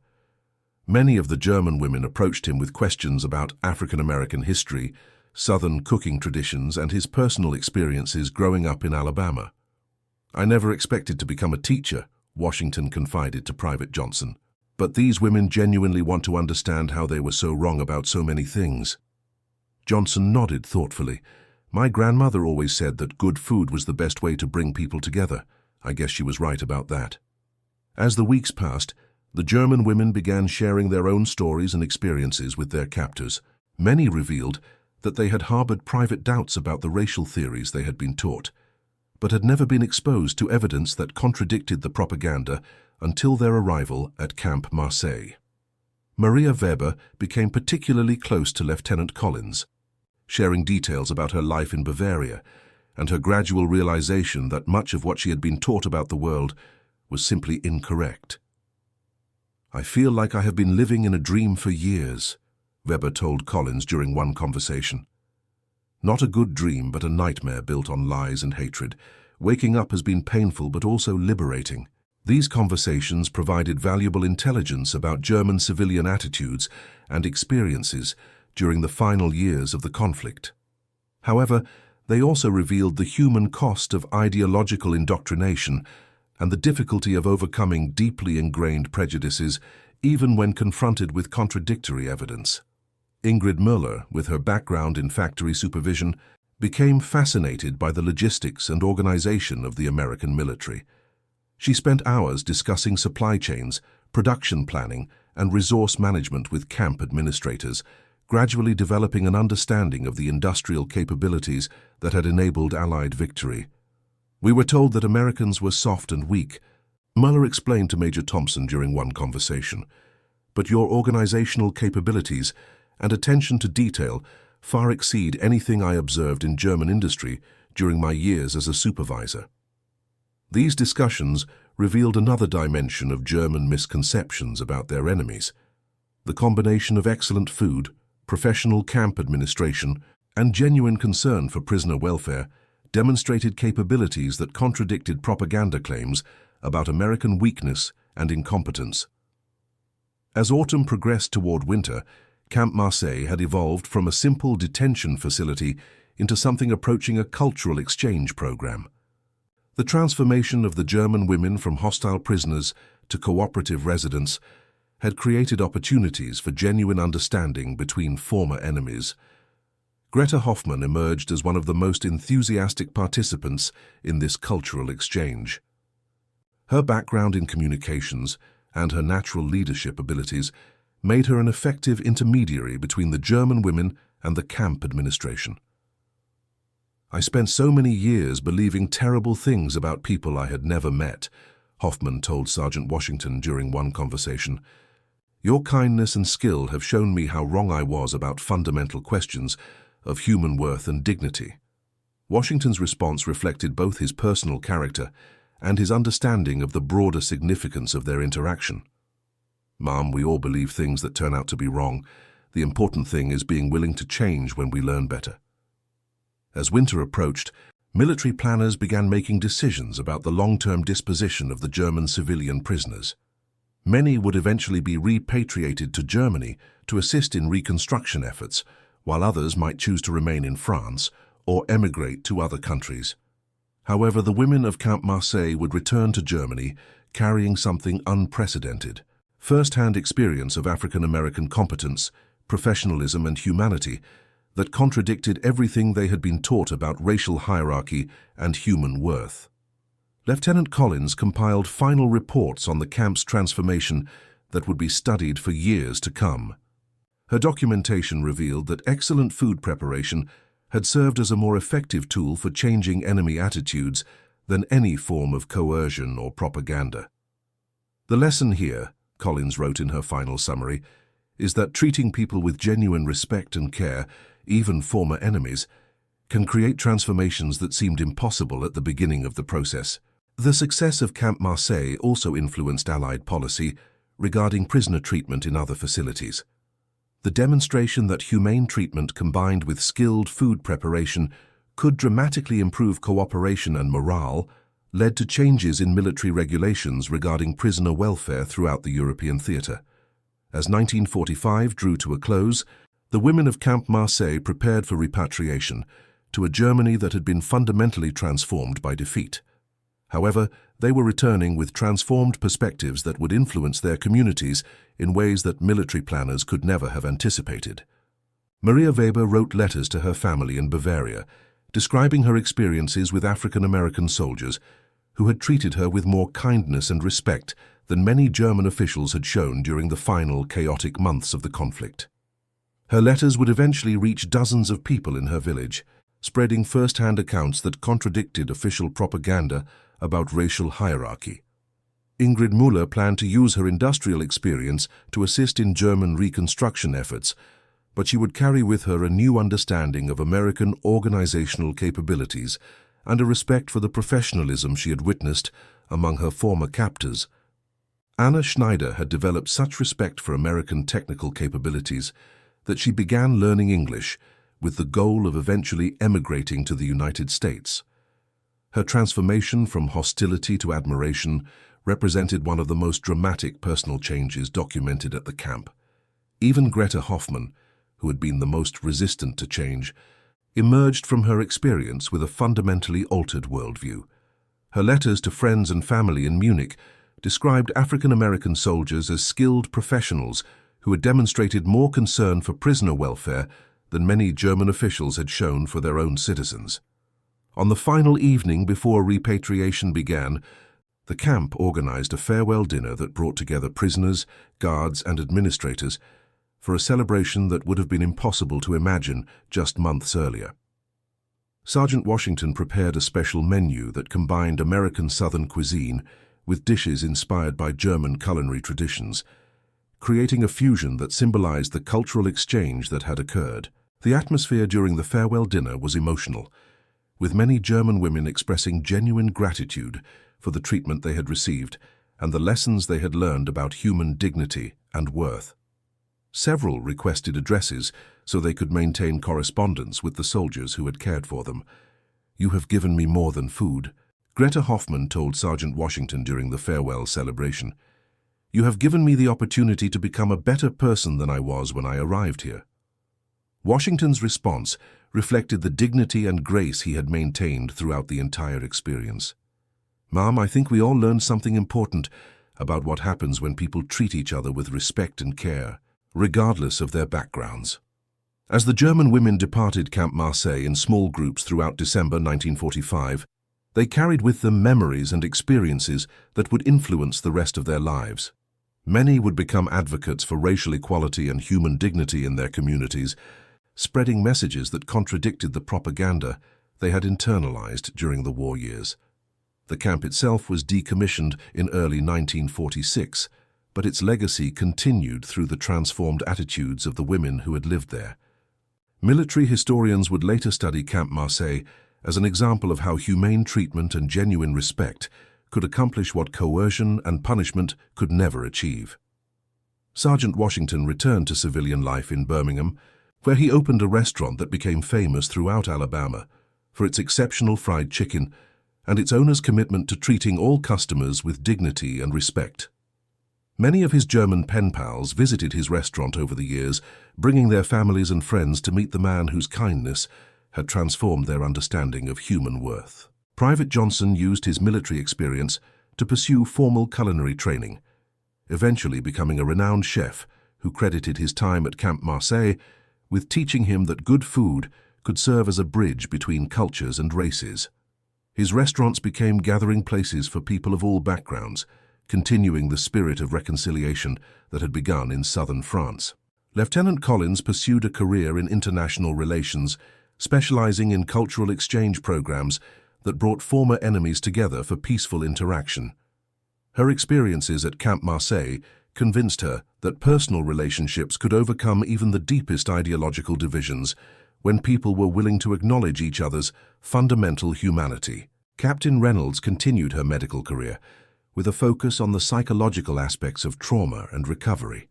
A: Many of the German women approached him with questions about African American history, Southern cooking traditions, and his personal experiences growing up in Alabama. "I never expected to become a teacher," Washington confided to Private Johnson. "But these women genuinely want to understand how they were so wrong about so many things." Johnson nodded thoughtfully. "My grandmother always said that good food was the best way to bring people together. I guess she was right about that." As the weeks passed, the German women began sharing their own stories and experiences with their captors. Many revealed that they had harbored private doubts about the racial theories they had been taught, but had never been exposed to evidence that contradicted the propaganda until their arrival at Camp Marseille. Maria Weber became particularly close to Lieutenant Collins, sharing details about her life in Bavaria and her gradual realization that much of what she had been taught about the world was simply incorrect. "I feel like I have been living in a dream for years," Weber told Collins during one conversation. "Not a good dream, but a nightmare built on lies and hatred. Waking up has been painful but also liberating." These conversations provided valuable intelligence about German civilian attitudes and experiences during the final years of the conflict. However, they also revealed the human cost of ideological indoctrination and the difficulty of overcoming deeply ingrained prejudices even when confronted with contradictory evidence. Ingrid Müller, with her background in factory supervision, became fascinated by the logistics and organization of the American military. She spent hours discussing supply chains, production planning, and resource management with camp administrators, gradually developing an understanding of the industrial capabilities that had enabled Allied victory. "We were told that Americans were soft and weak," Muller explained to Major Thompson during one conversation. "But your organizational capabilities and attention to detail far exceed anything I observed in German industry during my years as a supervisor." These discussions revealed another dimension of German misconceptions about their enemies. The combination of excellent food, professional camp administration, and genuine concern for prisoner welfare demonstrated capabilities that contradicted propaganda claims about American weakness and incompetence. As autumn progressed toward winter, Camp Marseille had evolved from a simple detention facility into something approaching a cultural exchange program. The transformation of the German women from hostile prisoners to cooperative residents had created opportunities for genuine understanding between former enemies. Greta Hoffmann emerged as one of the most enthusiastic participants in this cultural exchange. Her background in communications and her natural leadership abilities made her an effective intermediary between the German women and the camp administration. "I spent so many years believing terrible things about people I had never met," Hoffman told Sergeant Washington during one conversation. "Your kindness and skill have shown me how wrong I was about fundamental questions of human worth and dignity." Washington's response reflected both his personal character and his understanding of the broader significance of their interaction. "Mom, we all believe things that turn out to be wrong. The important thing is being willing to change when we learn better." As winter approached, military planners began making decisions about the long-term disposition of the German civilian prisoners. Many would eventually be repatriated to Germany to assist in reconstruction efforts, while others might choose to remain in France or emigrate to other countries. However, the women of Camp Marseille would return to Germany carrying something unprecedented: first-hand experience of African American competence, professionalism, and humanity that contradicted everything they had been taught about racial hierarchy and human worth. Lieutenant Collins compiled final reports on the camp's transformation that would be studied for years to come. Her documentation revealed that excellent food preparation had served as a more effective tool for changing enemy attitudes than any form of coercion or propaganda. "The lesson here," Collins wrote in her final summary, "is that treating people with genuine respect and care, even former enemies, can create transformations that seemed impossible at the beginning of the process." The success of Camp Marseille also influenced Allied policy regarding prisoner treatment in other facilities. The demonstration that humane treatment combined with skilled food preparation could dramatically improve cooperation and morale led to changes in military regulations regarding prisoner welfare throughout the European theater. As 1945 drew to a close, the women of Camp Marseille prepared for repatriation to a Germany that had been fundamentally transformed by defeat. However, they were returning with transformed perspectives that would influence their communities in ways that military planners could never have anticipated. Maria Weber wrote letters to her family in Bavaria, describing her experiences with African-American soldiers who had treated her with more kindness and respect than many German officials had shown during the final chaotic months of the conflict. Her letters would eventually reach dozens of people in her village, spreading first-hand accounts that contradicted official propaganda about racial hierarchy. Ingrid Müller planned to use her industrial experience to assist in German reconstruction efforts, but she would carry with her a new understanding of American organizational capabilities and a respect for the professionalism she had witnessed among her former captors. Anna Schneider had developed such respect for American technical capabilities that she began learning English with the goal of eventually emigrating to the United States. Her transformation from hostility to admiration represented one of the most dramatic personal changes documented at the camp. Even Greta Hoffmann, who had been the most resistant to change, emerged from her experience with a fundamentally altered worldview. Her letters to friends and family in Munich described African-American soldiers as skilled professionals who had demonstrated more concern for prisoner welfare than many German officials had shown for their own citizens. On the final evening before repatriation began, the camp organized a farewell dinner that brought together prisoners, guards, and administrators for a celebration that would have been impossible to imagine just months earlier. Sergeant Washington prepared a special menu that combined American Southern cuisine with dishes inspired by German culinary traditions, creating a fusion that symbolized the cultural exchange that had occurred. The atmosphere during the farewell dinner was emotional, with many German women expressing genuine gratitude for the treatment they had received and the lessons they had learned about human dignity and worth. Several requested addresses so they could maintain correspondence with the soldiers who had cared for them. "You have given me more than food," Greta Hoffmann told Sergeant Washington during the farewell celebration. "You have given me the opportunity to become a better person than I was when I arrived here." Washington's response reflected the dignity and grace he had maintained throughout the entire experience. "Mom, I think we all learned something important about what happens when people treat each other with respect and care, regardless of their backgrounds." As the German women departed Camp Marseille in small groups throughout December 1945, they carried with them memories and experiences that would influence the rest of their lives. Many would become advocates for racial equality and human dignity in their communities, spreading messages that contradicted the propaganda they had internalized during the war years. The camp itself was decommissioned in early 1946, but its legacy continued through the transformed attitudes of the women who had lived there. Military historians would later study Camp Marseille as an example of how humane treatment and genuine respect could accomplish what coercion and punishment could never achieve. Sergeant Washington returned to civilian life in Birmingham, where he opened a restaurant that became famous throughout Alabama for its exceptional fried chicken and its owner's commitment to treating all customers with dignity and respect. Many of his German pen pals visited his restaurant over the years, bringing their families and friends to meet the man whose kindness had transformed their understanding of human worth. Private Johnson used his military experience to pursue formal culinary training, eventually becoming a renowned chef who credited his time at Camp Marseille with teaching him that good food could serve as a bridge between cultures and races. His restaurants became gathering places for people of all backgrounds, continuing the spirit of reconciliation that had begun in southern France. Lieutenant Collins pursued a career in international relations, specializing in cultural exchange programs that brought former enemies together for peaceful interaction. Her experiences at Camp Marseille convinced her that personal relationships could overcome even the deepest ideological divisions when people were willing to acknowledge each other's fundamental humanity. Captain Reynolds continued her medical career with a focus on the psychological aspects of trauma and recovery.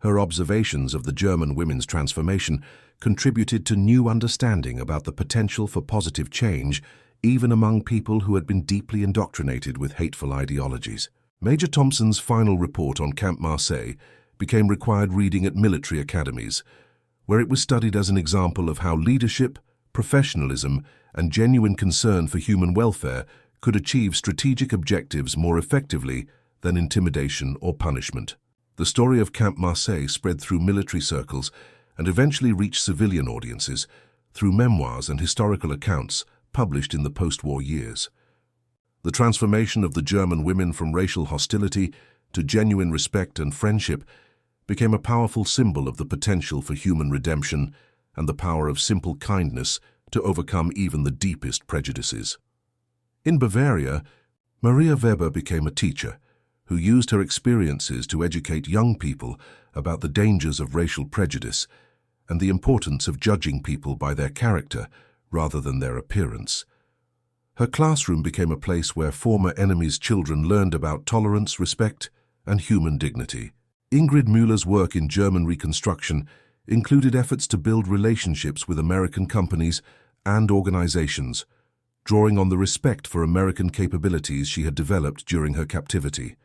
A: Her observations of the German women's transformation contributed to new understanding about the potential for positive change, even among people who had been deeply indoctrinated with hateful ideologies. Major Thompson's final report on Camp Marseille became required reading at military academies, where it was studied as an example of how leadership, professionalism, and genuine concern for human welfare could achieve strategic objectives more effectively than intimidation or punishment. The story of Camp Marseille spread through military circles and eventually reached civilian audiences through memoirs and historical accounts published in the post-war years. The transformation of the German women from racial hostility to genuine respect and friendship became a powerful symbol of the potential for human redemption and the power of simple kindness to overcome even the deepest prejudices. In Bavaria, Maria Weber became a teacher who used her experiences to educate young people about the dangers of racial prejudice and the importance of judging people by their character rather than their appearance. Her classroom became a place where former enemies' children learned about tolerance, respect, and human dignity. Ingrid Müller's work in German Reconstruction included efforts to build relationships with American companies and organizations, drawing on the respect for American capabilities she had developed during her captivity.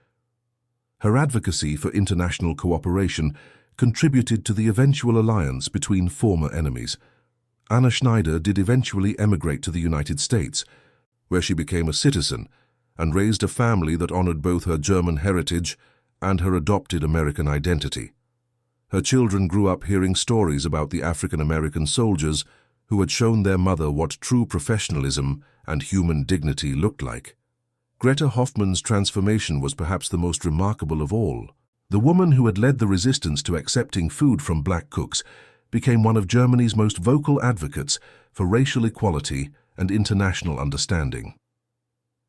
A: Her advocacy for international cooperation contributed to the eventual alliance between former enemies. Anna Schneider did eventually emigrate to the United States, where she became a citizen and raised a family that honored both her German heritage and her adopted American identity. Her children grew up hearing stories about the African-American soldiers who had shown their mother what true professionalism and human dignity looked like. Greta Hoffmann's transformation was perhaps the most remarkable of all. The woman who had led the resistance to accepting food from black cooks became one of Germany's most vocal advocates for racial equality and international understanding.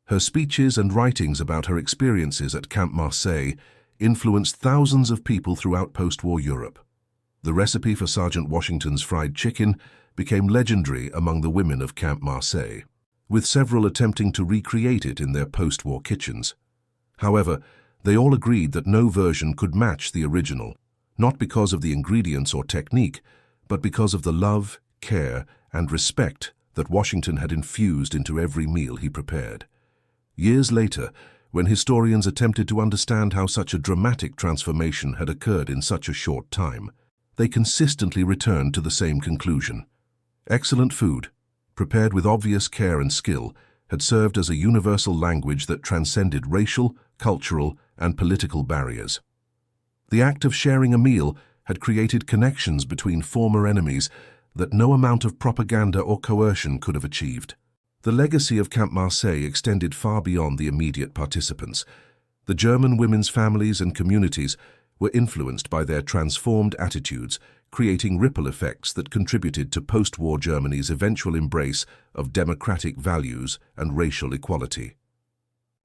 A: Her speeches and writings about her experiences at Camp Marseille influenced thousands of people throughout post-war Europe. The recipe for Sergeant Washington's fried chicken became legendary among the women of Camp Marseille, with several attempting to recreate it in their post-war kitchens. However, they all agreed that no version could match the original, not because of the ingredients or technique, but because of the love, care, and respect that Washington had infused into every meal he prepared. Years later, when historians attempted to understand how such a dramatic transformation had occurred in such a short time, they consistently returned to the same conclusion. Excellent food, prepared with obvious care and skill, had served as a universal language that transcended racial, cultural, and political barriers. The act of sharing a meal had created connections between former enemies that no amount of propaganda or coercion could have achieved. The legacy of Camp Marseille extended far beyond the immediate participants. The German women's families and communities were influenced by their transformed attitudes, creating ripple effects that contributed to post-war Germany's eventual embrace of democratic values and racial equality.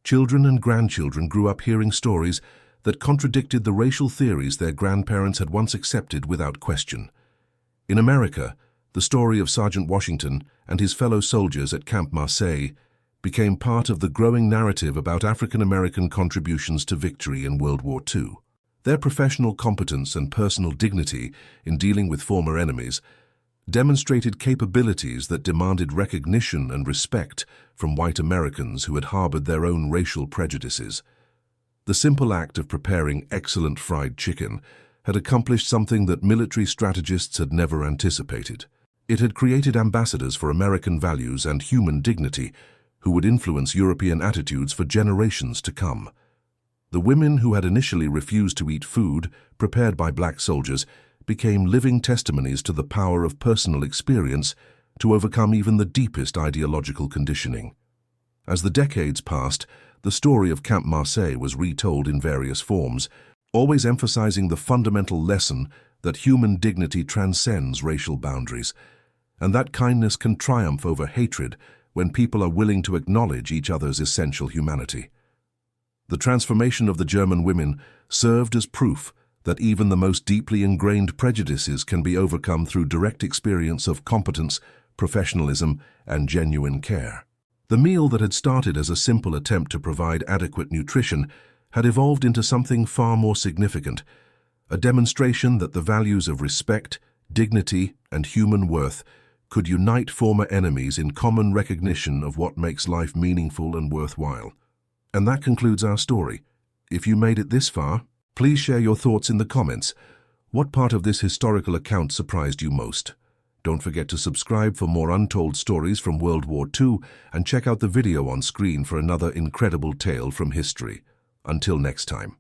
A: Children and grandchildren grew up hearing stories that contradicted the racial theories their grandparents had once accepted without question. In America, the story of Sergeant Washington and his fellow soldiers at Camp Marseille became part of the growing narrative about African-American contributions to victory in World War II. Their professional competence and personal dignity in dealing with former enemies demonstrated capabilities that demanded recognition and respect from white Americans who had harbored their own racial prejudices. The simple act of preparing excellent fried chicken had accomplished something that military strategists had never anticipated. It had created ambassadors for American values and human dignity who would influence European attitudes for generations to come. The women who had initially refused to eat food prepared by black soldiers became living testimonies to the power of personal experience to overcome even the deepest ideological conditioning. As the decades passed, the story of Camp Marseille was retold in various forms, always emphasizing the fundamental lesson that human dignity transcends racial boundaries, and that kindness can triumph over hatred when people are willing to acknowledge each other's essential humanity. The transformation of the German women served as proof that even the most deeply ingrained prejudices can be overcome through direct experience of competence, professionalism, and genuine care. The meal that had started as a simple attempt to provide adequate nutrition had evolved into something far more significant, a demonstration that the values of respect, dignity, and human worth could unite former enemies in common recognition of what makes life meaningful and worthwhile. And that concludes our story. If you made it this far, Please share your thoughts in the comments. What part of this historical account surprised you most? Don't forget to subscribe for more untold stories from World War II and check out the video on screen for another incredible tale from history. Until next time.